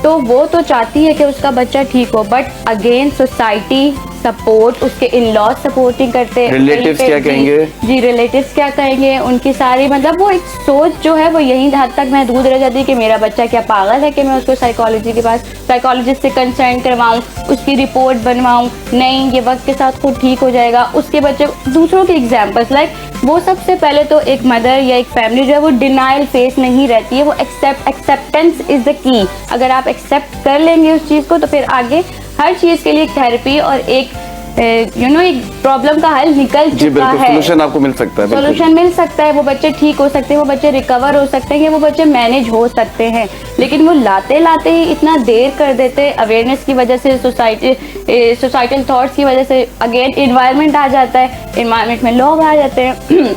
तो वो तो चाहती है कि उसका बच्चा ठीक हो, बट अगेन सोसाइटी सपोर्ट, उसके इन लॉज सपोर्ट नहीं करते। रिलेटिव्स क्या कहेंगे? जी रिलेटिव्स क्या कहेंगे, उनकी सारी मतलब वो एक सोच जो है वो यही हद तक महदूद रह जाती है कि मेरा बच्चा क्या पागल है कि मैं उसको साइकोलॉजिस्ट से कंसल्ट करवाऊं, उसकी रिपोर्ट बनवाऊं, नहीं ये वक्त के साथ खुद ठीक हो जाएगा। उसके बच्चे दूसरों के एग्जाम्पल्स वो सबसे पहले तो एक मदर या एक फैमिली जो है वो डिनाइल फेस नहीं रहती है, वो एक्सेप्टेंस इज द की। अगर आप एक्सेप्ट कर लेंगे उस चीज़ को तो फिर आगे हर चीज़ के लिए एक थेरेपी और एक एक प्रॉब्लम का हल निकल चुका है, सोल्यूशन आपको मिल सकता है, सोल्यूशन मिल सकता है। वो बच्चे ठीक हो सकते हैं, वो बच्चे रिकवर हो सकते हैं, वो बच्चे मैनेज हो सकते हैं। लेकिन वो लाते ही इतना देर कर देते, अवेयरनेस की वजह से, सोसाइटल थॉट्स की वजह से, अगेन इन्वायरमेंट आ जाता है, इन्वायरमेंट में लोग आ जाते हैं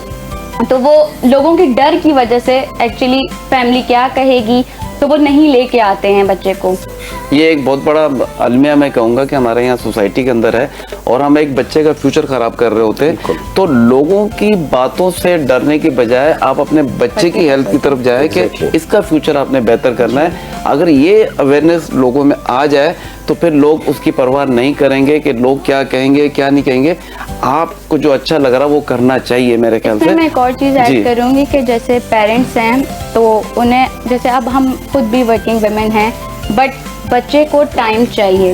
तो वो लोगों के डर की वजह से एक्चुअली फैमिली क्या कहेगी, तो वो नहीं लेके आते हैं बच्चे को। ये एक बहुत बड़ा अलमिया मैं कहूँगा कि हमारे यहाँ सोसाइटी के अंदर है, और हम एक बच्चे का फ्यूचर खराब कर रहे होते हैं। तो लोगों की बातों से डरने की बजाय आप अपने बच्चे की हेल्थ की तरफ जाए कि इसका फ्यूचर आपने बेहतर करना है। अगर ये अवेयरनेस लोगों में आ जाए तो फिर लोग उसकी परवाह नहीं करेंगे कि लोग क्या कहेंगे क्या नहीं कहेंगे। आपको जो अच्छा लग रहा है वो करना चाहिए मेरे ख्याल से। मैं एक और चीज़ ऐड करूँगी कि जैसे पेरेंट्स हैं तो उन्हें, जैसे अब हम खुद भी वर्किंग वुमेन हैं, बट बच्चे को टाइम चाहिए।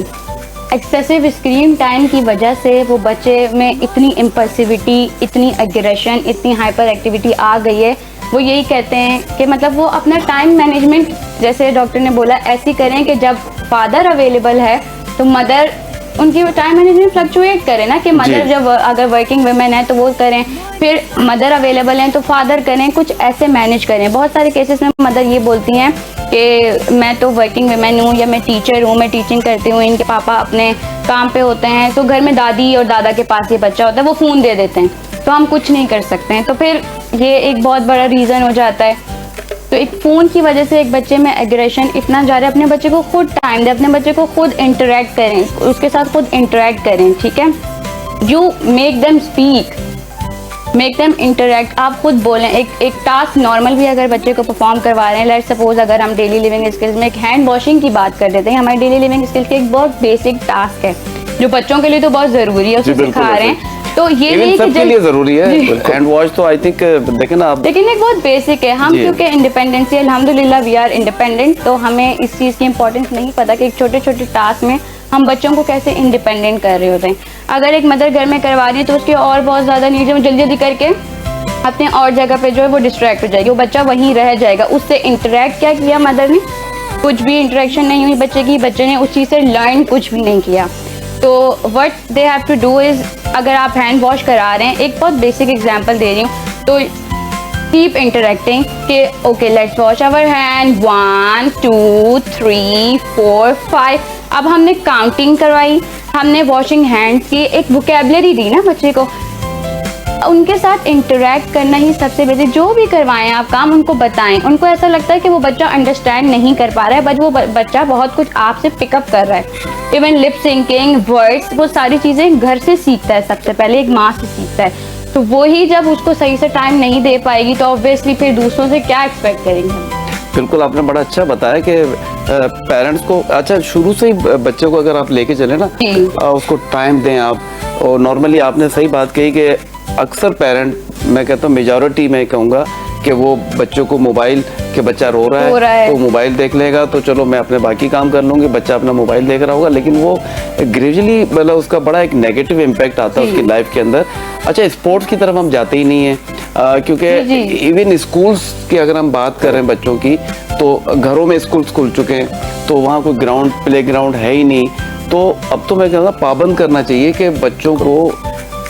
एक्सेसिव स्क्रीन टाइम की वजह से वो बच्चे में इतनी इम्पल्सिविटी, इतनी एग्रेशन, इतनी हाइपर एक्टिविटी आ गई है। वो यही कहते हैं कि मतलब वो अपना टाइम मैनेजमेंट, जैसे डॉक्टर ने बोला, ऐसी करें कि जब फादर अवेलेबल है तो मदर उनकी टाइम मैनेजमेंट फ्लक्चुएट करे ना, कि मदर जब अगर वर्किंग वुमेन है तो वो करें, फिर मदर अवेलेबल हैं तो फादर करें, कुछ ऐसे मैनेज करें। बहुत सारे केसेस में मदर ये बोलती हैं कि मैं तो वर्किंग वुमेन हूँ या मैं टीचर हूँ, मैं टीचिंग करती हूँ, इनके पापा अपने काम पे होते हैं, तो घर में दादी और दादा के पास ये बच्चा होता है, वो फ़ोन दे देते हैं, तो हम कुछ नहीं कर सकते हैं। तो फिर ये एक बहुत बड़ा रीज़न हो जाता है। तो एक फ़ोन की वजह से एक बच्चे में एग्रेशन इतना जा रहा है। अपने बच्चे को खुद टाइम दें, अपने बच्चे को खुद इंटरेक्ट करें, उसके साथ खुद इंटरेक्ट करें, ठीक है। You make them speak, make them interact. आप खुद बोलें। एक टास्क नॉर्मल भी अगर बच्चे को परफॉर्म करवा रहे हैं, लेट्स सपोज अगर हम डेली लिविंग स्किल्स में एक हैंड वॉशिंग की बात कर देते हैं, हमारी डेली लिविंग स्किल्स की एक बहुत बेसिक टास्क है जो बच्चों के लिए तो बहुत ज़रूरी है, उसे सिखा रहे हैं। तो ये नहीं कि सबके लिए जरूरी है हैंड वॉश, तो आई थिंक देखें ना आप, लेकिन एक बहुत बेसिक है। हम क्योंकि इंडिपेंडेंसी अल्हम्दुलिल्लाह वी आर इंडिपेंडेंट, तो हमें इस चीज़ की इंपॉर्टेंस नहीं पता कि एक छोटे छोटे टास्क में हम बच्चों को कैसे इंडिपेंडेंट कर रहे होते हैं। अगर एक मदर घर में करवा रही है तो उसकी और बहुत ज़्यादा नीड है, वो जल्दी जल्दी करके अपने और जगह पे जो है वो डिस्ट्रैक्ट हो जाएगी, वो बच्चा वहीं रह जाएगा। उससे इंटरेक्ट क्या किया मदर ने? कुछ भी इंटरेक्शन नहीं हुई बच्चे की, बच्चे ने उस चीज़ से लर्न कुछ भी नहीं किया। तो what they have to do is, अगर आप हैंड वॉश करा रहे हैं, एक बहुत बेसिक एग्जांपल दे रही हूँ, तो कीप इंटरेक्टिंग कि okay let's wash our hand, 1 2 3 4 5। अब हमने काउंटिंग करवाई, हमने वॉशिंग हैंड की एक वोकेबलरी दी ना बच्चे को। उनके साथ इंटरेक्ट करना ही सबसे बेसिक। जो भी करवाएं आप काम, उनको बताएं। उनको ऐसा लगता है कि वो बच्चा अंडरस्टैंड नहीं कर पा रहा है, बट वो बच्चा बहुत कुछ आपसे पिकअप कर रहा है। इवन लिप सिंकिंग, वर्ड्स, वो सारी चीज़ें घर से सीखता है, सबसे पहले एक माँ से सीखता है। तो वो ही जब उसको सही से टाइम नहीं दे पाएगी तो ऑब्वियसली फिर दूसरों से क्या एक्सपेक्ट करेंगे। बिल्कुल आपने बड़ा अच्छा बताया कि पेरेंट्स को अच्छा शुरू से ही बच्चे को अगर आप लेके चले ना, उसको टाइम दें आप। और नॉर्मली आपने सही बात कही कि अक्सर पेरेंट, मैं कहता हूँ मेजॉरिटी में कहूँगा कि वो बच्चों को मोबाइल, के बच्चा रो रहा है तो मोबाइल देख लेगा, तो चलो मैं अपने बाकी काम कर लूँगी, बच्चा अपना मोबाइल देख रहा होगा, लेकिन वो ग्रेजुअली मतलब उसका बड़ा एक नेगेटिव इम्पैक्ट आता है उसकी लाइफ के अंदर। अच्छा, स्पोर्ट्स की तरफ हम जाते ही नहीं हैं, क्योंकि इवन स्कूल्स की अगर हम बात करें बच्चों की, तो घरों में स्कूल्स खुल चुके हैं, तो वहाँ कोई ग्राउंड, प्ले ग्राउंड है ही नहीं। तो अब तो मैं कहूँगा पाबंद करना चाहिए कि बच्चों को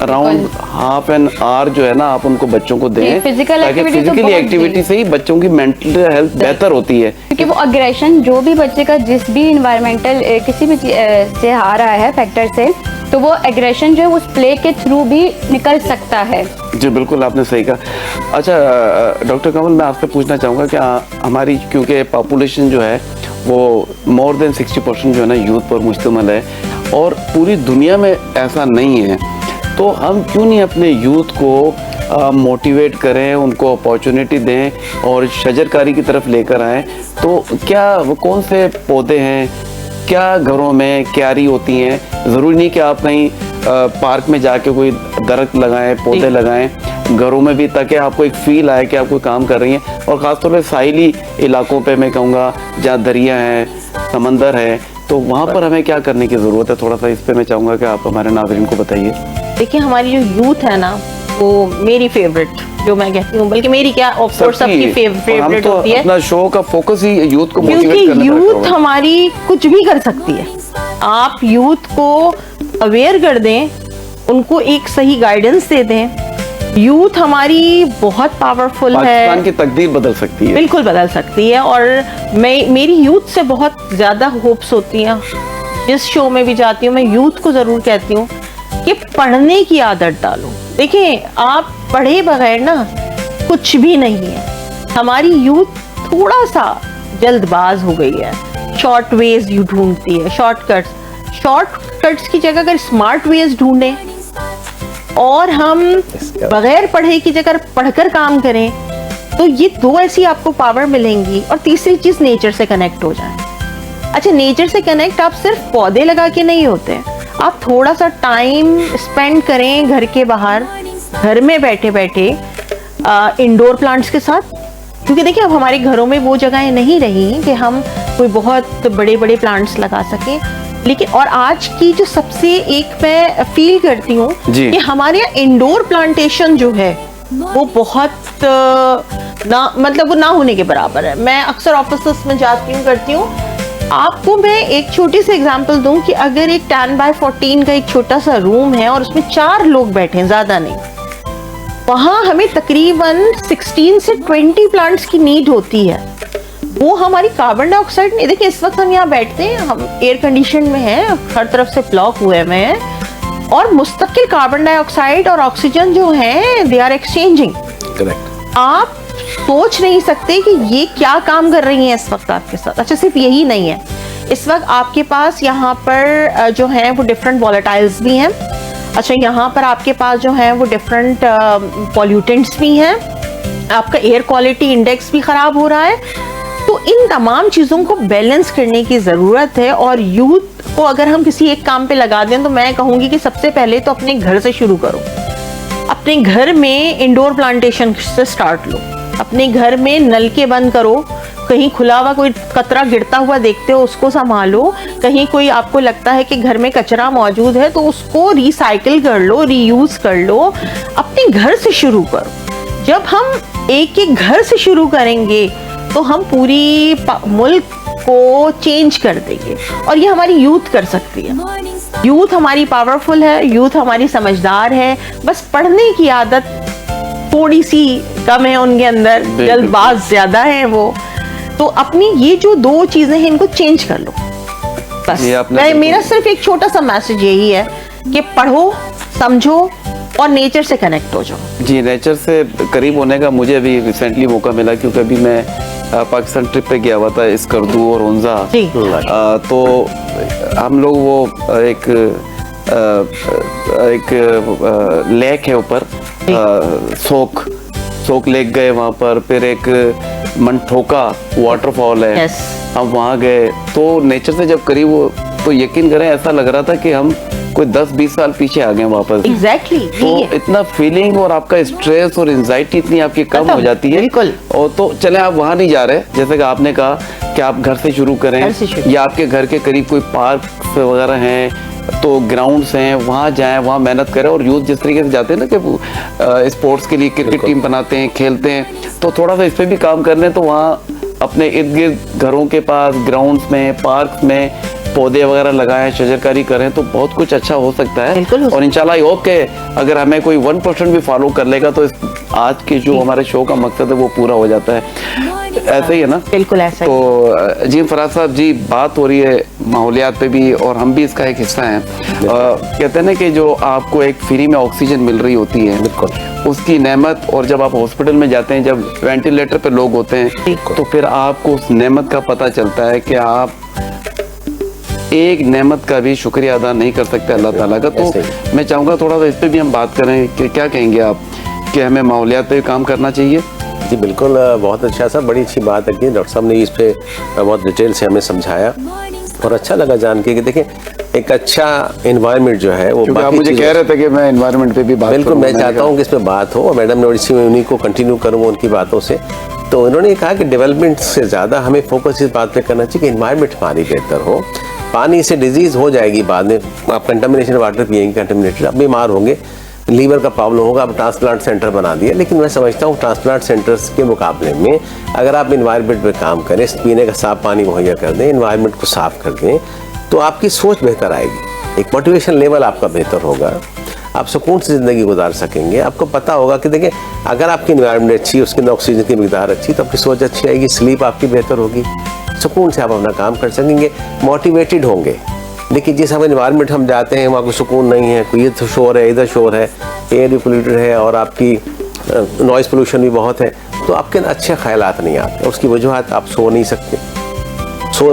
अराउंड हाफ एन आवर जो है ना, आप उनको बच्चों को दें, ताकि फिजिकली एक्टिविटी से ही बच्चों की मेंटल हेल्थ बेहतर होती है। क्योंकि वो अग्रेशन जो भी बच्चे का जिस भी इन्वायरमेंटल किसी भी से आ रहा है फैक्टर से, तो वो एग्रेशन जो है उस प्ले के थ्रू भी निकल सकता है। जी बिल्कुल आपने सही कहा। अच्छा डॉक्टर कमल, मैं आपसे पूछना चाहूँगा कि हमारी क्योंकि पॉपुलेशन जो है वो मोर देन 60% जो है ना यूथ पर मुश्तमिल है, और पूरी दुनिया में ऐसा नहीं है, तो हम क्यों नहीं अपने यूथ को मोटिवेट करें, उनको अपॉर्चुनिटी दें और शजरकारी की तरफ लेकर आएँ। तो क्या वो कौन से पौधे हैं, क्या घरों में क्यारी होती हैं, ज़रूरी नहीं कि आप कहीं पार्क में जाके कोई दरख्त लगाएं, पौधे लगाएं, घरों में भी, ताकि आपको एक फील आए कि आप कोई काम कर रही हैं। और ख़ासतौर पे साहिली इलाकों पे मैं कहूँगा जहाँ दरिया है, समंदर है, तो वहाँ पर हमें क्या करने की ज़रूरत है, थोड़ा सा इस पर मैं चाहूँगा कि आप हमारे नाज़रीन को बताइए। देखिए, हमारी जो यूथ है ना, वो मेरी फेवरेट, जो मैं कहती हूँ, बल्कि मेरी क्या ऑफ कोर्स सबकी फेवरेट तो होती है। अपना शो का फोकस ही यूथ को मोटिवेट करना है, क्योंकि यूथ हमारी कुछ भी कर सकती है। आप यूथ को अवेयर कर दें, उनको एक सही गाइडेंस दे दें, यूथ हमारी बहुत पावरफुल है, पाकिस्तान की तकदीर बदल सकती है, बिल्कुल बदल सकती है। और मेरी यूथ से बहुत ज्यादा होप्स होती हैं। जिस शो में भी जाती हूँ मैं यूथ को जरूर कहती हूँ कि पढ़ने की आदत डालो। देखिए, आप पढ़े बगैर ना कुछ भी नहीं है। हमारी यूथ थोड़ा सा जल्दबाज हो गई है, शॉर्ट वेज यू ढूंढती है, शॉर्टकट्स की जगह अगर स्मार्ट वेज ढूंढें और हम बगैर पढ़े की जगह पढ़कर काम करें, तो ये दो ऐसी आपको पावर मिलेंगी। और तीसरी चीज, नेचर से कनेक्ट हो जाए। अच्छा, नेचर से कनेक्ट आप सिर्फ पौधे लगा के नहीं होते, आप थोड़ा सा टाइम स्पेंड करें घर के बाहर, घर में बैठे बैठे इंडोर प्लांट्स के साथ। क्योंकि देखिए, अब हमारे घरों में वो जगहें नहीं रही कि हम कोई बहुत बड़े बड़े प्लांट्स लगा सकें। लेकिन और आज की जो सबसे एक मैं फील करती हूँ कि हमारे यहाँ इंडोर प्लांटेशन जो है वो बहुत ना, मतलब वो ना होने के बराबर है। मैं अक्सर ऑफिस में जाती हूँ, करती हूँ। आपको मैं एक छोटी सी एग्जांपल दूं कि अगर एक 10x14 का एक छोटा सा रूम है और उसमें 4 लोग बैठे हैं, ज्यादा नहीं, वहां हमें तकरीबन 16 से 20 प्लांट्स की नीड होती है। वो हमारी कार्बन डाइऑक्साइड नहीं, देखिए इस वक्त हम यहाँ बैठते हैं, हम एयर कंडीशन में हैं, हर तरफ से ब्लॉक हुए हैं, और मुस्तकिल कार्बन डाइऑक्साइड और ऑक्सीजन जो है दे आर एक्सचेंजिंग। करेक्ट। आप सोच नहीं सकते कि ये क्या काम कर रही हैं इस वक्त आपके साथ। अच्छा, सिर्फ यही नहीं है, इस वक्त आपके पास यहाँ पर जो है वो डिफरेंट वॉलेटाइल्स भी हैं। अच्छा, यहाँ पर आपके पास जो है वो डिफरेंट पॉल्यूटेंट्स भी हैं, आपका एयर क्वालिटी इंडेक्स भी खराब हो रहा है। तो इन तमाम चीज़ों को बैलेंस करने की ज़रूरत है। और यूथ को अगर हम किसी एक काम पे लगा दें, तो मैं कहूँगी कि सबसे पहले तो अपने घर से शुरू करो। अपने घर में इंडोर प्लांटेशन से स्टार्ट लो, अपने घर में नलके बंद करो, कहीं खुला हुआ कोई कचरा गिरता हुआ देखते हो उसको संभालो, कहीं कोई आपको लगता है कि घर में कचरा मौजूद है तो उसको रिसाइकिल कर लो, रीयूज कर लो। अपने घर से शुरू करो। जब हम एक एक घर से शुरू करेंगे तो हम पूरी मुल्क को चेंज कर देंगे। और ये हमारी यूथ कर सकती है। यूथ हमारी पावरफुल है, यूथ हमारी समझदार है, बस पढ़ने की आदत थोड़ी सी कम है उनके अंदर, जल्दबाज ज्यादा है वो। तो अपनी ये जो 2 चीजें हैं इनको चेंज कर लो बस। मेरा सिर्फ एक छोटा सा मैसेज यही है कि पढ़ो, समझो और नेचर से कनेक्ट हो जाओ। जी, नेचर से करीब होने का मुझे अभी रिसेंटली मौका मिला, क्योंकि अभी मैं पाकिस्तान ट्रिप पे गया हुआ था, स्कर्दू और हुंजा। तो हम लोग वो एक लेक है ऊपर, सोक लेक गए वहाँ पर, फिर एक मनठोका वाटरफॉल है, हम वहाँ गए। तो नेचर से जब करीब हो तो यकीन करें ऐसा लग रहा था कि हम कोई 10-20 साल पीछे आ गए वापस। एग्जैक्टली। तो इतना फीलिंग और आपका स्ट्रेस और एंजाइटी इतनी आपकी कम हो जाती है। बिल्कुल। और तो चले आप वहाँ नहीं जा रहे, जैसे कि आपने कहा कि आप घर से शुरू करें, या आपके घर के करीब कोई पार्क वगैरह हैं तो ग्राउंड्स हैं, वहाँ जाएं, वहाँ मेहनत करें। और यूथ जिस तरीके से जाते हैं ना कि स्पोर्ट्स के लिए क्रिकेट टीम बनाते हैं, खेलते हैं, तो थोड़ा सा इस पर भी काम कर लें। तो वहाँ अपने इर्द गिर्द घरों के पास ग्राउंड्स में, पार्क में पौधे वगैरह लगाएं, शजरकारी करें, तो बहुत कुछ अच्छा हो सकता है। और इंशाल्लाह आई होप के अगर हमें कोई 1% भी फॉलो कर लेगा तो आज के जो हमारे शो का मकसद है वो पूरा हो जाता है। ऐसे ही है ना? बिल्कुल ऐसा। तो जी फराज साहब जी, बात हो रही है माहौलियात पे भी, और हम भी इसका एक हिस्सा हैं। कहते हैं ना कि जो आपको एक फ्री में ऑक्सीजन मिल रही होती है, उसकी नेमत, और जब आप हॉस्पिटल में जाते हैं, जब वेंटिलेटर पे लोग होते हैं, तो फिर आपको उस नेमत का पता चलता है कि आप एक नेमत का भी शुक्रिया अदा नहीं कर सकते अल्लाह ताला का। तो मैं चाहूँगा थोड़ा सा इस पे भी हम बात करें कि क्या कहेंगे आप कि हमें माहौलियात पे काम करना चाहिए? जी बिल्कुल, बहुत अच्छा सा, बड़ी अच्छी बात है कि डॉक्टर साहब ने इस पे बहुत डिटेल से हमें समझाया और अच्छा लगा जान के कि देखिए एक अच्छा एनवायरनमेंट जो है वो, आप मुझे कह रहे थे कि मैं एनवायरनमेंट पे भी बात बिल्कुल मैं चाहता हूँ कि इसमें बात हो, और मैडम ने इसी में उन्हीं को कंटिन्यू करूँ उनकी बातों से। तो उन्होंने कहा कि डेवलपमेंट से ज़्यादा हमें फोकस इस बात पे करना चाहिए कि एनवायरनमेंट हमारी बेहतर हो। पानी से डिजीज़ हो जाएगी बाद में, आप कंटामिनेशन वाटर पिएंगे, कंटामिनेटेड, आप बीमार होंगे, लीवर का प्रॉब्लम होगा। आप ट्रांसप्लांट सेंटर बना दिया, लेकिन मैं समझता हूँ ट्रांसप्लांट सेंटर्स के मुकाबले में अगर आप इन्वायरमेंट पे काम करें, पीने का साफ पानी मुहैया कर दें, इन्वायरमेंट को साफ कर दें, तो आपकी सोच बेहतर आएगी, एक मोटिवेशन लेवल आपका बेहतर होगा, आप सुकून से ज़िंदगी गुजार सकेंगे। आपको पता होगा कि देखिए अगर आपकी इन्वायरमेंट अच्छी, उसके अंदर ऑक्सीजन की मिकदार अच्छी, तो आपकी सोच अच्छी आएगी, स्लीप आपकी बेहतर होगी, सुकून से आप अपना काम कर सकेंगे, मोटिवेटेड होंगे। देखिए जिस हम इन्वायरमेंट हम जाते हैं वहाँ कोई सुकून नहीं है, कोई इधर शोर है, एयर भी पोल्यूटेड है, और आपकी नॉइज़ पोल्यूशन भी बहुत है, तो आपके अंदर अच्छे ख्यालात नहीं आते, उसकी वजूहत आप सो नहीं सकते,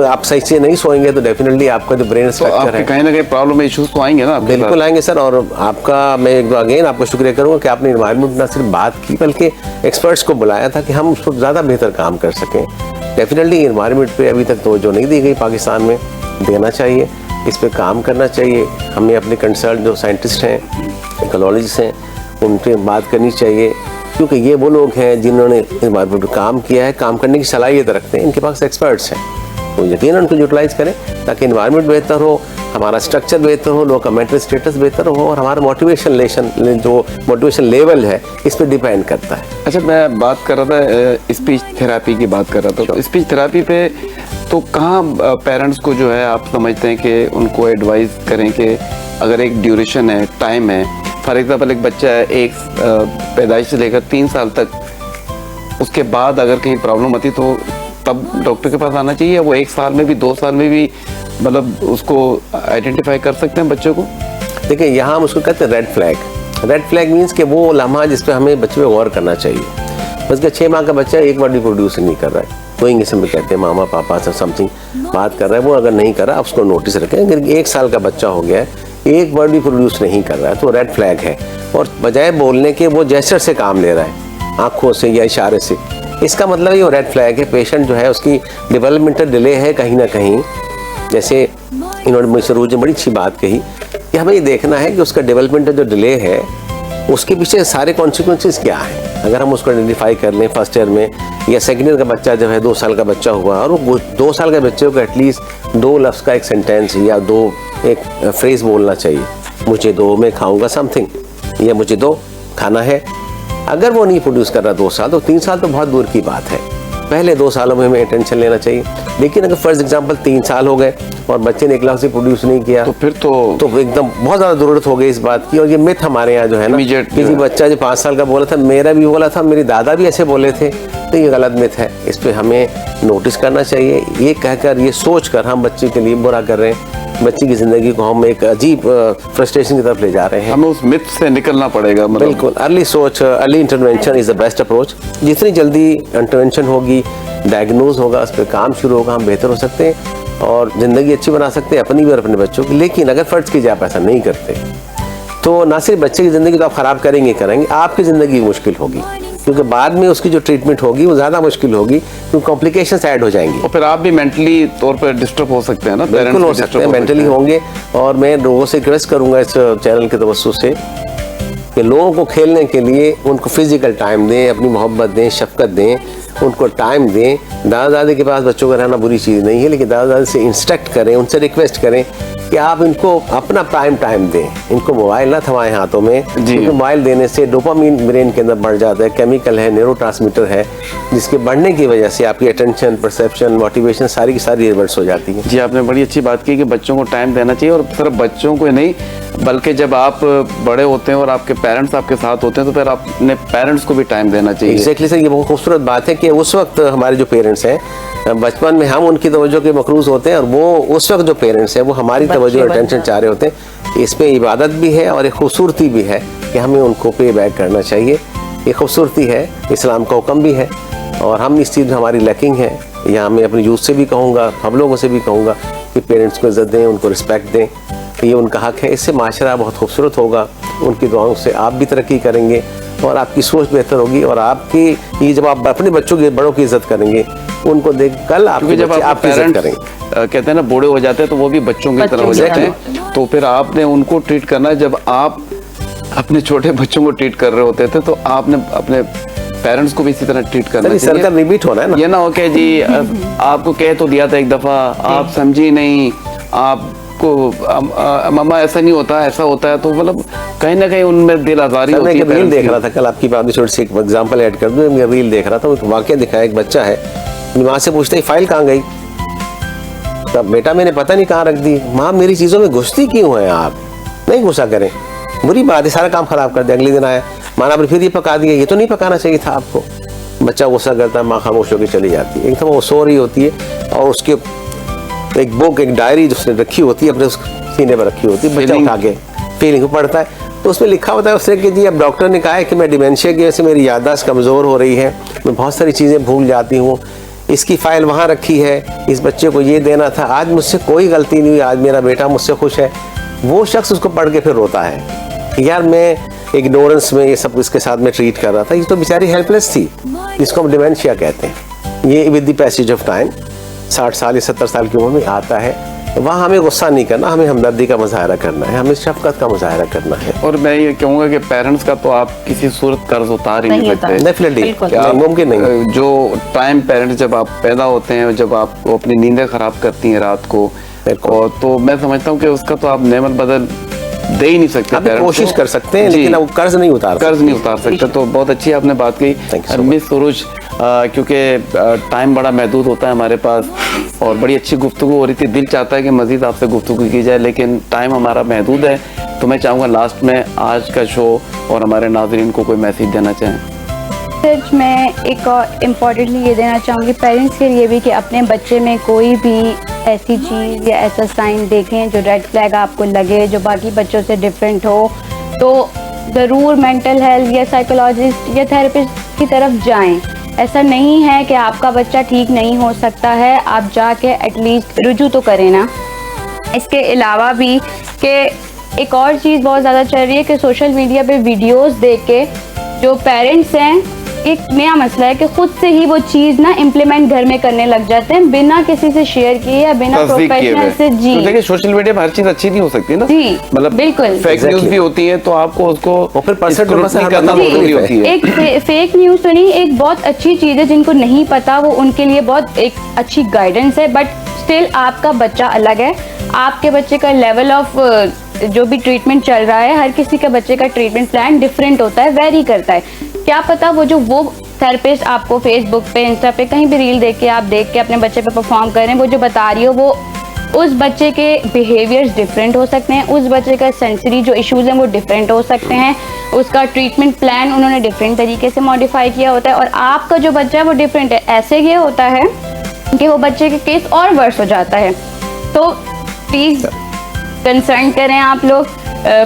आप सही से नहीं सोएंगे तो डेफिनेटली आपका जो ब्रेन स्ट्रक्चर है कहीं ना कहीं प्रॉब्लम इश्यूज तो आएंगे ना। बिल्कुल आएंगे सर। और आपका मैं एक बार अगेन आपका शुक्रिया करूंगा कि आपने एनवायरनमेंट ना सिर्फ बात की बल्कि एक्सपर्ट्स को बुलाया था कि हम उसको ज़्यादा बेहतर काम कर सकें। डेफिनेटली एनवायरनमेंट पे अभी तक तवज्जो नहीं दी गई पाकिस्तान में, देना चाहिए, इस पे काम करना चाहिए। हमें अपने कंसर्न जो साइंटिस्ट हैं, इकोलॉजिस्ट हैं, उन पर बात करनी चाहिए, क्योंकि ये वो लोग हैं जिन्होंने एनवायरनमेंट पर काम किया है, काम करने की सलाहियत रखते हैं, इनके पास एक्सपर्ट्स हैं, तो यकीनन उनको यूटिलाइज करें ताकि एनवायरनमेंट बेहतर हो, हमारा स्ट्रक्चर बेहतर हो, लोग का मेंटल स्टेटस बेहतर हो और हमारा मोटिवेशन लेवल है इस पर डिपेंड करता है। अच्छा, मैं बात कर रहा था स्पीच थेरेपी की बात कर रहा था, तो स्पीच थेरेपी पे तो कहाँ पेरेंट्स को जो है आप समझते हैं कि उनको एडवाइस करें कि अगर एक ड्यूरेशन है, टाइम है, फॉर एग्जाम्पल एक बच्चा है एक पैदाइश से लेकर 3 साल तक, उसके बाद अगर कहीं प्रॉब्लम आती तो तब डॉक्टर के पास आना चाहिए, वो 1 साल में भी 2 साल में भी मतलब उसको आइडेंटिफाई कर सकते हैं बच्चों को? देखिए यहाँ हम उसको कहते हैं red flag. Red flag means कि वो लम्हा जिस पे हमें बच्चे पे गौर करना चाहिए। बस के 6 माह का बच्चा एक वर्ड भी प्रोड्यूस नहीं कर रहा है, तो इंग्लिश में कहते हैं मामा पापा से समथिंग बात कर रहा है, वो अगर नहीं कर रहा आप उसको नोटिस रखें। अगर 1 साल का बच्चा हो गया है, एक वर्ड भी प्रोड्यूस नहीं कर रहा है, तो रेड फ्लैग है। और बजाय बोलने के वो जेस्चर से काम ले रहा है, आँखों से या इशारे से, इसका मतलब ये रेड फ्लैग है। पेशेंट जो है उसकी डेवलपमेंटल डिले है कहीं ना कहीं। जैसे इन्होंने मुझसे रोज बड़ी अच्छी बात कही कि हमें ये देखना है कि उसका डेवलपमेंटल जो डिले है उसके पीछे सारे कॉन्सिक्वेंसेस क्या हैं। अगर हम उसको आइडेंटिफाई कर लें फर्स्ट ईयर में या सेकेंड ईयर का बच्चा जो है 2 साल का बच्चा हुआ और वो 2 साल के बच्चे को एटलीस्ट 2 लफ्ज़ का एक सेंटेंस या 2 एक फ्रेज बोलना चाहिए, मुझे दो, मैं खाऊंगा समथिंग, या मुझे दो, खाना है। अगर वो नहीं प्रोड्यूस कर रहा 2 साल, तो 3 साल तो बहुत दूर की बात है। पहले 2 सालों में हमें अटेंशन लेना चाहिए। लेकिन अगर फर्स्ट एग्जांपल 3 साल हो गए और बच्चे ने 1 लाख से प्रोड्यूस नहीं किया, तो फिर तो एकदम बहुत ज़्यादा ज़रूरत हो गई इस बात की। और ये मिथ हमारे यहाँ जो है ना, किसी बच्चा जो 5 साल का बोला था, मेरा भी बोला था, मेरी दादा भी ऐसे बोले थे, तो ये गलत मिथ है। इस पर हमें नोटिस करना चाहिए। ये कहकर, ये सोच कर हम बच्चे के लिए बुरा कर रहे हैं, बच्चे की ज़िंदगी को हम एक अजीब फ्रस्ट्रेशन की तरफ ले जा रहे हैं। हमें उस मिथ से निकलना पड़ेगा। बिल्कुल, अर्ली सोच, early intervention is the best approach. जितनी जल्दी इंटरवेंशन होगी, डायग्नोज होगा, उस पर काम शुरू होगा, हम बेहतर हो सकते हैं और ज़िंदगी अच्छी बना सकते हैं अपनी भी और अपने बच्चों की। लेकिन अगर फ़र्ज़ कीजिए आप ऐसा नहीं करते तो ना सिर्फ बच्चे की ज़िंदगी तो आप ख़राब करेंगे, आपकी ज़िंदगी मुश्किल होगी, क्योंकि बाद में उसकी जो ट्रीटमेंट होगी वो ज़्यादा मुश्किल होगी, क्योंकि कॉम्प्लिकेशंस ऐड हो जाएंगी और फिर आप भी मेंटली तौर पर डिस्टर्ब हो सकते हैं ना। बिल्कुल हो सकते हैं, मेंटली होंगे। और मैं लोगों से रिक्वेस्ट करूँगा इस चैनल के तवज्जो से कि लोगों को खेलने के लिए उनको फिजिकल टाइम दें, अपनी मोहब्बत दें, शफकत दें, उनको टाइम दें। दादा दादी के पास बच्चों का रहना बुरी चीज़ नहीं है, लेकिन दादा दादी से इंस्ट्रक्ट करें, उनसे रिक्वेस्ट करें कि आप इनको अपना प्राइम टाइम दें, इनको मोबाइल ना थमाएं हाथों में, क्योंकि मोबाइल देने से डोपामीन ब्रेन के अंदर बढ़ जाता है, केमिकल है, न्यूरोट्रांसमीटर है, जिसके बढ़ने की वजह से आपकी अटेंशन, परसेप्शन, मोटिवेशन सारी की सारी रिवर्स हो जाती है। जी, आपने बड़ी अच्छी बात की कि बच्चों को टाइम देना चाहिए, और सिर्फ बच्चों को नहीं बल्कि जब आप बड़े होते हैं और आपके पेरेंट्स आपके साथ होते हैं तो फिर अपने पेरेंट्स को भी टाइम देना चाहिए। एग्जैक्टली सर, ये बहुत खूबसूरत बात है कि उस वक्त हमारे जो पेरेंट्स हैं, बचपन में हम उनकी तवज्जो के मकरूज होते हैं और वो उस वक्त जो पेरेंट्स हैं वो हमारी तवज्जो और अटेंशन चाह रहे होते हैं। इसमें इबादत भी है और एक खूबसूरती भी है कि हमें उनको पे बैक करना चाहिए। ये खूबसूरती है, इस्लाम का हुक्म भी है, और हम इस चीज़ में हमारी लैकिंग है। यहाँ मैं अपने यूथ से भी कहूँगा, हम लोगों से भी कहूँगा कि पेरेंट्स को इज़्ज़त दें, उनको रिस्पेक्ट दें, ये उनका हक है। इससे माशरा बहुत खूबसूरत होगा, उनकी दुआओं से आप भी तरक्की करेंगे और आपकी सोच बेहतर होगी। और आपकी ये जब आप अपने बच्चों की, बड़ों की इज्जत करेंगे, उनको देख कल आपके बच्चे आपकी इज्जत करेंगे। कहते हैं ना, बूढ़े हो जाते हैं तो वो भी बच्चों की तरह हो जाते हैं, तो फिर आपने उनको ट्रीट करना है। जब आप अपने छोटे बच्चों को ट्रीट कर रहे होते थे तो आपने अपने पेरेंट्स को भी इसी तरह ट्रीट करना चाहिए। सर्कल रिपीट होना है ना, ये ना हो कि जी आपको कह तो दिया था एक दफा, आप समझी नहीं, आपको मम्मा ऐसा नहीं होता, ऐसा होता है, तो मतलब कहीं ना कहीं उनमें दिल आजारी होती है। मैं रील देख रहा था कल, आपकी बात में छोटी सी एक एग्जांपल ऐड कर दूं। मैं रील देख रहा था, एक वाकया दिखाया, एक बच्चा है, माँ से पूछता है फाइल कहाँ गई, तब बेटा मैंने पता नहीं कहाँ रख दी। माँ मेरी चीज़ों में घुसती क्यों है आप, नहीं घुसा करें, बुरी बात है, सारा काम खराब कर दिया। अगले दिन आया, माँ ने फिर ये पका दिया, ये तो नहीं पकाना चाहिए था आपको। बच्चा गुस्सा करता है, माँ खामोश होकर चली जाती है। एकदम वो सो रही होती है और उसके एक बुक, एक डायरी जो उसने रखी होती है अपने उस सीने पर रखी होती है, बच्चा उठा के फीलिंग को पढ़ता है, तो उसमें लिखा होता है उससे कि जी अब डॉक्टर ने कहा है कि मैं डिमेंशिया की वजह से मेरी याददाश्त कमज़ोर हो रही है, मैं बहुत सारी चीज़ें भूल जाती हूँ, इसकी फ़ाइल वहाँ रखी है, इस बच्चे को ये देना था, आज मुझसे कोई गलती नहीं हुई, आज मेरा बेटा मुझसे खुश है। वो शख्स उसको पढ़ के फिर रोता है कि यार मैं इग्नोरेंस में ये सब इसके साथ में ट्रीट कर रहा था, ये तो बेचारी हेल्पलेस थी, जिसको हम डिमेंशिया कहते हैं। ये with the passage of time 60 साल या 70 साल की उम्र में आता है। वहाँ हमें गुस्सा नहीं करना, हमें हमदर्दी का मुजाहरा करना है, हमें शफकत का मुजाहरा करना है। और मैं ये कहूँगा कि पेरेंट्स का तो आप किसी सूरत कर्ज उतार ही नहीं सकते। डेफिनेटली मुमकिन नहीं। जो टाइम पेरेंट्स जब आप पैदा होते हैं, जब आप अपनी नींदें खराब करती हैं रात को, और तो मैं समझता हूँ कि उसका तो आप नेमत बदल दे ही नहीं सकते। आप कोशिश कर सकते हैं लेकिन अब कर्ज नहीं उतार सकते। तो बहुत अच्छी आपने बात कही मिस सुरुज, क्योंकि टाइम बड़ा महदूद होता है हमारे पास और बड़ी अच्छी गुफ्तगू हो रही थी, दिल चाहता है कि मजीद आपसे गुफ्तगू की जाए लेकिन टाइम हमारा महदूद है। तो मैं चाहूँगा लास्ट में आज का शो और हमारे नाजरीन को कोई मैसेज देना चाहें। मैसेज मैं एक इम्पॉर्टेंटली ये देना चाहूँगी पेरेंट्स के लिए भी कि अपने बच्चे में कोई भी ऐसी चीज़ या ऐसा साइन देखें जो रेड फ्लैग आपको लगे, जो बाकी बच्चों से डिफरेंट हो, तो ज़रूर मेंटल हेल्थ या साइकोलॉजिस्ट या थेरेपिस्ट की तरफ जाएं। ऐसा नहीं है कि आपका बच्चा ठीक नहीं हो सकता है, आप जाके एटलीस्ट रुजू तो करें ना। इसके अलावा भी कि एक और चीज़ बहुत ज़्यादा चल रही है कि सोशल मीडिया पे वीडियोस देख के जो पेरेंट्स हैं, एक नया मसला है कि खुद से ही वो चीज़ ना इम्प्लीमेंट घर में करने लग जाते हैं बिना किसी से शेयर किए या बिना प्रोफेशनल से। जी तो देखिए सोशल मीडिया पर हर चीज़ अच्छी नहीं हो सकती ना जी, मतलब बिल्कुल फेक न्यूज़ भी होती है, तो आपको उसको फिर स्क्रूटनी करना जरूरी होती है। एक फेक न्यूज़ तो नहीं, एक बहुत अच्छी चीज़ है, जिनको नहीं पता वो उनके लिए बहुत एक अच्छी गाइडेंस है, बट स्टिल आपका बच्चा अलग है, आपके बच्चे का लेवल ऑफ जो भी ट्रीटमेंट चल रहा है, हर किसी का बच्चे का ट्रीटमेंट प्लान डिफरेंट होता है, वेरी करता है। क्या पता वो थेरेपिस्ट आपको फेसबुक पे, इंस्टा पे कहीं भी रील देख के अपने बच्चे पे परफॉर्म कर रहे हैं, वो जो बता रही हो वो उस बच्चे के बिहेवियर्स डिफरेंट हो सकते हैं, उस बच्चे का सेंसरी जो इश्यूज हैं वो डिफरेंट हो सकते हैं, उसका ट्रीटमेंट प्लान उन्होंने डिफरेंट तरीके से मॉडिफाई किया होता है और आपका जो बच्चा है वो डिफरेंट है। ऐसे ये होता है कि वो बच्चे के केस और वर्स हो जाता है। तो प्लीज़ कंसर्न करें आप लोग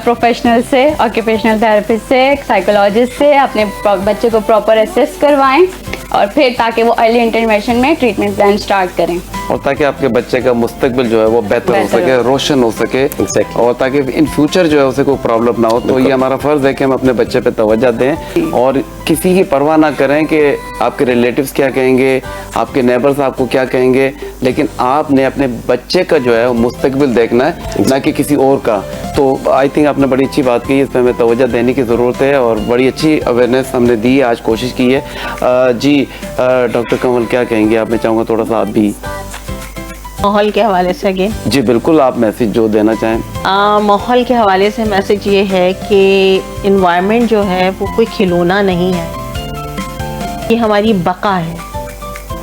प्रोफेशनल से, ऑक्यूपेशनल थेरेपिस्ट से, साइकोलॉजिस्ट से, अपने बच्चे को प्रॉपर असेस करवाएं और फिर ताकि वो अर्ली इंटरवेंशन में ट्रीटमेंट प्लान स्टार्ट करें और ताकि आपके बच्चे का मुस्तकबिल जो है वो बेहतर हो सके, रोशन हो सके और ताकि इन फ्यूचर जो है उसे कोई प्रॉब्लम ना हो। तो ये हमारा फ़र्ज़ है कि हम अपने बच्चे पे तवज्जो दें और किसी की परवाह ना करें कि आपके रिलेटिव्स क्या कहेंगे, आपके नेबर्स आपको क्या कहेंगे, लेकिन आपने अपने बच्चे का जो है वो मुस्तकबिल देखना है, ना कि किसी और का। तो आई थिंक आपने बड़ी अच्छी बात की, इसमें हमें तवज्जो देने की ज़रूरत है और बड़ी अच्छी अवेयरनेस हमने दी, आज कोशिश की है। जी डॉक्टर कमल क्या कहेंगे आप? मैं चाहूँगा थोड़ा सा आप भी माहौल के हवाले से अगेन। जी बिल्कुल, आप मैसेज जो देना चाहें। माहौल के हवाले से मैसेज ये है कि इन्वायरमेंट जो है वो कोई खिलौना नहीं है, ये हमारी बका है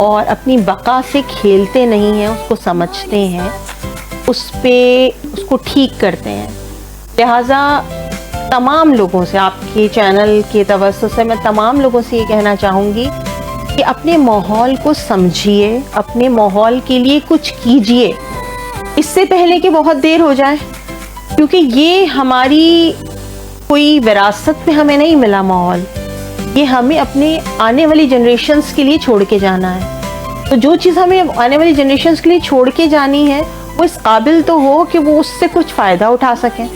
और अपनी बका से खेलते नहीं हैं, उसको समझते हैं, उसको ठीक करते हैं। लिहाजा तमाम लोगों से, आपके चैनल के तवज्जो से मैं तमाम लोगों से ये कहना चाहूँगी कि अपने माहौल को समझिए, अपने माहौल के लिए कुछ कीजिए इससे पहले कि बहुत देर हो जाए, क्योंकि ये हमारी कोई विरासत में हमें नहीं मिला माहौल, ये हमें अपने आने वाली जनरेशन्स के लिए छोड़ के जाना है। तो जो चीज़ हमें आने वाली जनरेशन्स के लिए छोड़ के जानी है वो इस काबिल तो हो कि वो उससे कुछ फ़ायदा उठा सकें।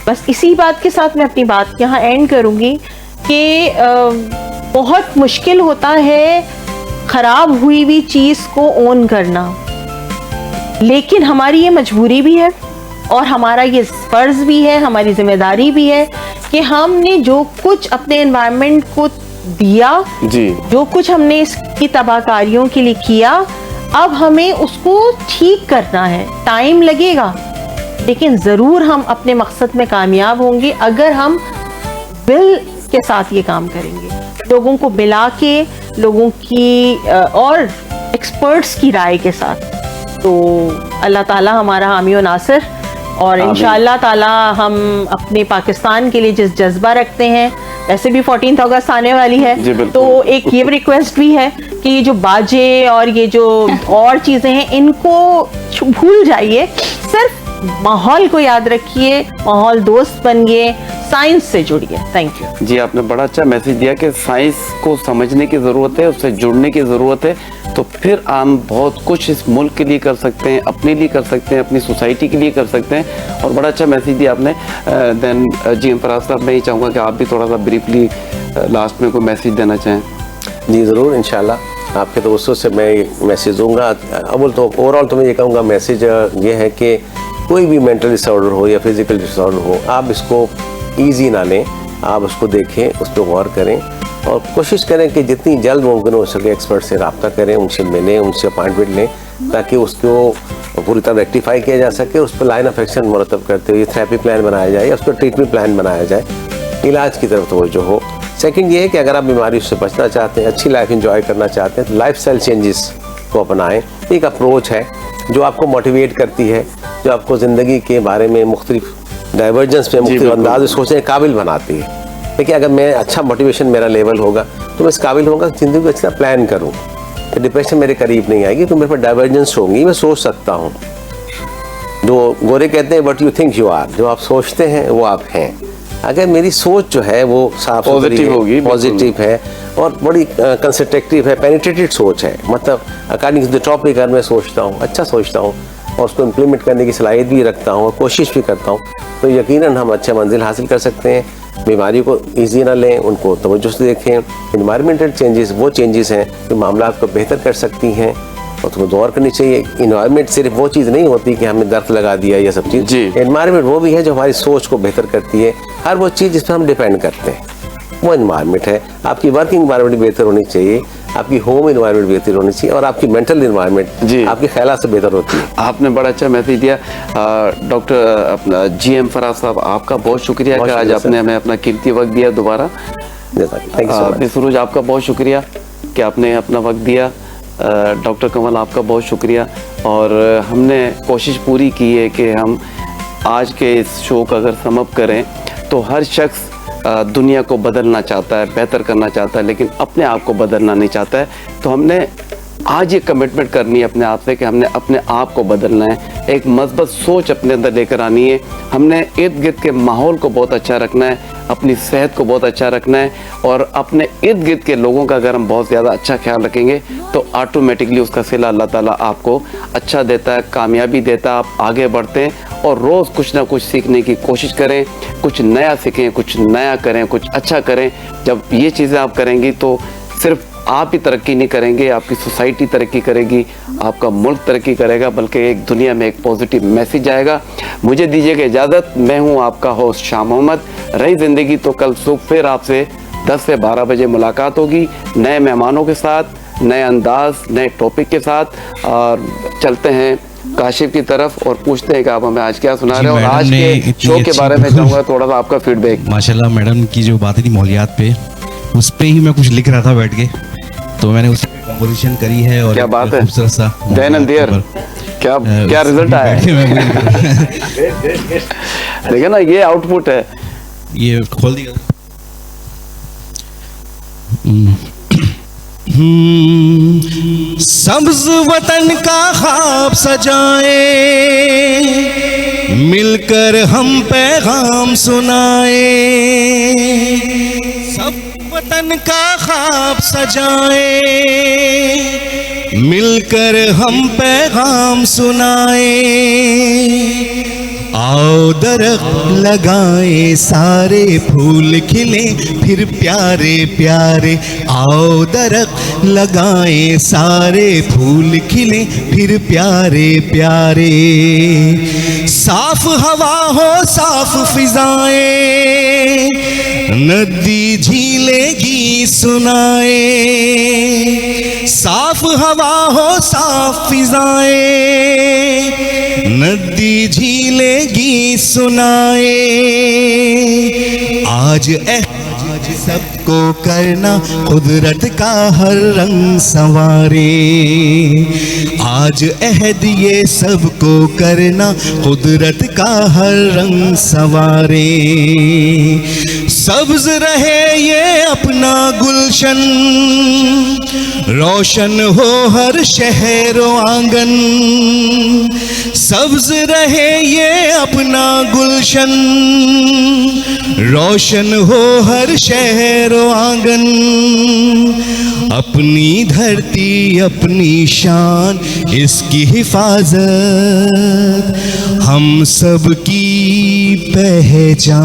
बस इसी बात के साथ मैं अपनी बात यहाँ एंड करूँगी कि बहुत मुश्किल होता है ख़राब हुई हुई चीज़ को ओन करना, लेकिन हमारी ये मजबूरी भी है और हमारा ये फ़र्ज़ भी है, हमारी जिम्मेदारी भी है कि हमने जो कुछ अपने एनवायरनमेंट को दिया जी, जो कुछ हमने इसकी तबाहकारियों के लिए किया, अब हमें उसको ठीक करना है। टाइम लगेगा लेकिन ज़रूर हम अपने मकसद में कामयाब होंगे अगर हम दिल के साथ ये काम करेंगे, लोगों को मिला के, लोगों की और एक्सपर्ट्स की राय के साथ। तो अल्लाह ताला हमारा हामी और नासिर, और इंशाअल्लाह ताला हम अपने पाकिस्तान के लिए जिस जज्बा रखते हैं, वैसे भी 14 अगस्त आने वाली है, तो एक ये रिक्वेस्ट भी है कि ये जो बाजे और ये जो और चीज़ें हैं इनको भूल जाइए, सिर्फ माहौल को याद रखिए, माहौल दोस्त बनिए, साइंस से जुड़िए। Thank you. जी, आपने बड़ा अच्छा मैसेज दिया कि साइंस को समझने की ज़रूरत है, उससे जुड़ने की ज़रूरत है, तो फिर हम बहुत कुछ इस मुल्क के लिए कर सकते हैं, अपने लिए कर सकते हैं, अपनी सोसाइटी के लिए कर सकते हैं। और बड़ा अच्छा मैसेज दिया आपने। देन जी फराज साहब, मैं ये चाहूँगा कि आप भी थोड़ा सा ब्रीफली लास्ट में कोई मैसेज देना चाहें। जी ज़रूर, इंशाल्लाह आपके दोस्तों से मैं ये मैसेज दूंगा। अव्वल तो ओवरऑल तो मैं ये कहूँगा मैसेज ये है कि कोई भी मेंटल डिसऑर्डर हो या फिज़िकल डिसऑर्डर हो, आप इसको ईजी ना लें, आप उसको देखें, उस पर गौर करें और कोशिश करें कि जितनी जल्द मुमकिन हो सके एक्सपर्ट से रब्ता करें, उनसे मिलें, उनसे अपॉइंटमेंट लें, ताकि उसको पूरी तरह रेक्टिफाई किया जा सके। उस पर लाइन ऑफ एक्शन मुरतब करते हुए थेरेपी प्लान बनाया जाए या उस पर ट्रीटमेंट प्लान बनाया जाए, इलाज की तरफ तवज्जो हो। सेकंड ये है कि अगर आप बीमारी से बचना चाहते हैं, अच्छी लाइफ एंजॉय करना चाहते हैं, तो लाइफ स्टाइल चेंजेस को अपनाएं। एक अप्रोच है जो आपको मोटिवेट करती है, जो आपको ज़िंदगी के बारे में मुख्तलिफ डाइवर्जेंस पे मुख्तलिफ अंदाज में सोचने के काबिल बनाती है। देखिए, अगर मैं अच्छा मोटिवेशन मेरा लेवल होगा तो मैं इस काबिल होगा ज़िंदगी को अच्छा प्लान करूँ, तो डिप्रेशन मेरे करीब नहीं आएगी, तो मेरे पास डाइवर्जेंस होंगी, मैं सोच सकता हूँ। जो गोरे कहते हैं what you think you are, जो आप सोचते हैं वो आप हैं। अगर मेरी सोच जो है वो साफ सुथरी होगी, पॉजिटिव है और बड़ी कंस्ट्रक्टिव है, पेनिट्रेटेड सोच है, मतलब अकॉर्डिंग टू द टॉपिक अगर मैं सोचता हूँ, अच्छा सोचता हूँ और उसको इम्प्लीमेंट करने की सलाहियत भी रखता हूँ और कोशिश भी करता हूँ, तो यकीनन हम अच्छे मंजिल हासिल कर सकते हैं। बीमारी को ईजी ना लें, उनको तवज्जो से देखें। इन्वायरमेंटल चेंजेस वो चेंजेस हैं जो मामला को बेहतर कर सकती हैं और तुम्हें गौर करनी चाहिए। इन्वायरमेंट सिर्फ वो चीज़ नहीं होती कि हमने दर्द लगा दिया, ये सब चीज़। इन्वायरमेंट वो भी है जो हमारी सोच को बेहतर करती है। हर वो चीज़ जिस पर हम डिपेंड करते हैं वो इन्वायरमेंट है। आपकी वर्किंग इन्वायरमेंट बेहतर होनी चाहिए, आपकी होम इन्वायरमेंट बेहतर होनी चाहिए और आपकी मेंटल इन्वायरमेंट आपके ख्यालात से बेहतर होती है। आपने बड़ा अच्छा मैसेज दिया। डॉक्टर अपना GM फराज साहब, आपका बहुत शुक्रिया कि आज आपने हमें अपना कीमती वक्त दिया दोबारा। सुरूज, आपका बहुत शुक्रिया कि आपने अपना वक्त दिया। डॉक्टर कमल, आपका बहुत शुक्रिया। और हमने कोशिश पूरी की है कि हम आज के इस शो का अगर समअप करें तो हर शख्स दुनिया को बदलना चाहता है, बेहतर करना चाहता है, लेकिन अपने आप को बदलना नहीं चाहता है। तो हमने आज ये कमिटमेंट करनी है अपने आप से कि हमने अपने आप को बदलना है, एक मस्बत सोच अपने अंदर लेकर आनी है। हमने इर्द गिर्द के माहौल को बहुत अच्छा रखना है, अपनी सेहत को बहुत अच्छा रखना है और अपने इर्द गिर्द के लोगों का अगर हम बहुत ज़्यादा अच्छा ख्याल रखेंगे तो ऑटोमेटिकली उसका सिला अल्लाह ताला आपको अच्छा देता है, कामयाबी देता है, आप आगे बढ़ते हैं। और रोज़ कुछ ना कुछ सीखने की कोशिश करें, कुछ नया सीखें, कुछ नया करें, कुछ अच्छा करें। जब ये चीज़ें आप करेंगी तो सिर्फ आप ही तरक्की नहीं करेंगे, आपकी सोसाइटी तरक्की करेगी, आपका मुल्क तरक्की करेगा, बल्कि एक दुनिया में एक पॉजिटिव मैसेज आएगा। मुझे दीजिएगा इजाज़त। मैं हूँ आपका होस्ट शाह मोहम्मद। रही ज़िंदगी तो कल सुबह फिर आपसे 10 से 12 बजे मुलाकात होगी, नए मेहमानों के साथ, नए अंदाज, नए टॉपिक के साथ। और चलते हैं काशिफ की तरफ और पूछते हैं कि आप हमें आज क्या सुना रहे हो और आज के शो के बारे में चाहूँगा थोड़ा सा आपका फीडबैक। माशाल्लाह, मैडम की जो बातें थी मौलियात पे, उस पे ही मैं कुछ लिख रहा था बैठ के, तो मैंने उस पे कंपोजिशन करी है। और क्या बात है, खूबसूरत सा देन एंड देयर, क्या रिजल्ट आया है। देखिए ना, ये आउटपुट है। ये खोल दिया। सब्ज वतन का ख्वाब सजाए, मिलकर हम पैगाम सुनाए। सब वतन का ख्वाब सजाए, मिलकर हम पैगाम सुनाए। आओ दरख्त लगाए, सारे फूल खिले फिर प्यारे प्यारे। आओ दरख्त लगाए, सारे फूल खिले फिर प्यारे प्यारे। साफ हवा हो, साफ फिजाएं, नदी झीलें गीत सुनाए। साफ हवा हो, साफ फिजाएं, नदी झीलें गीत सुनाए। आज सबको करना कुदरत का हर रंग संवारे। आज अहद ये सबको करना कुदरत का हर रंग संवारे। सब्ज रहे ये अपना गुलशन, रोशन हो हर शहर आंगन। सब्ज रहे ये अपना गुलशन, रोशन हो हर शहर व आंगन, अपनी धरती अपनी शान इसकी हिफाजत हम सब की पहचान।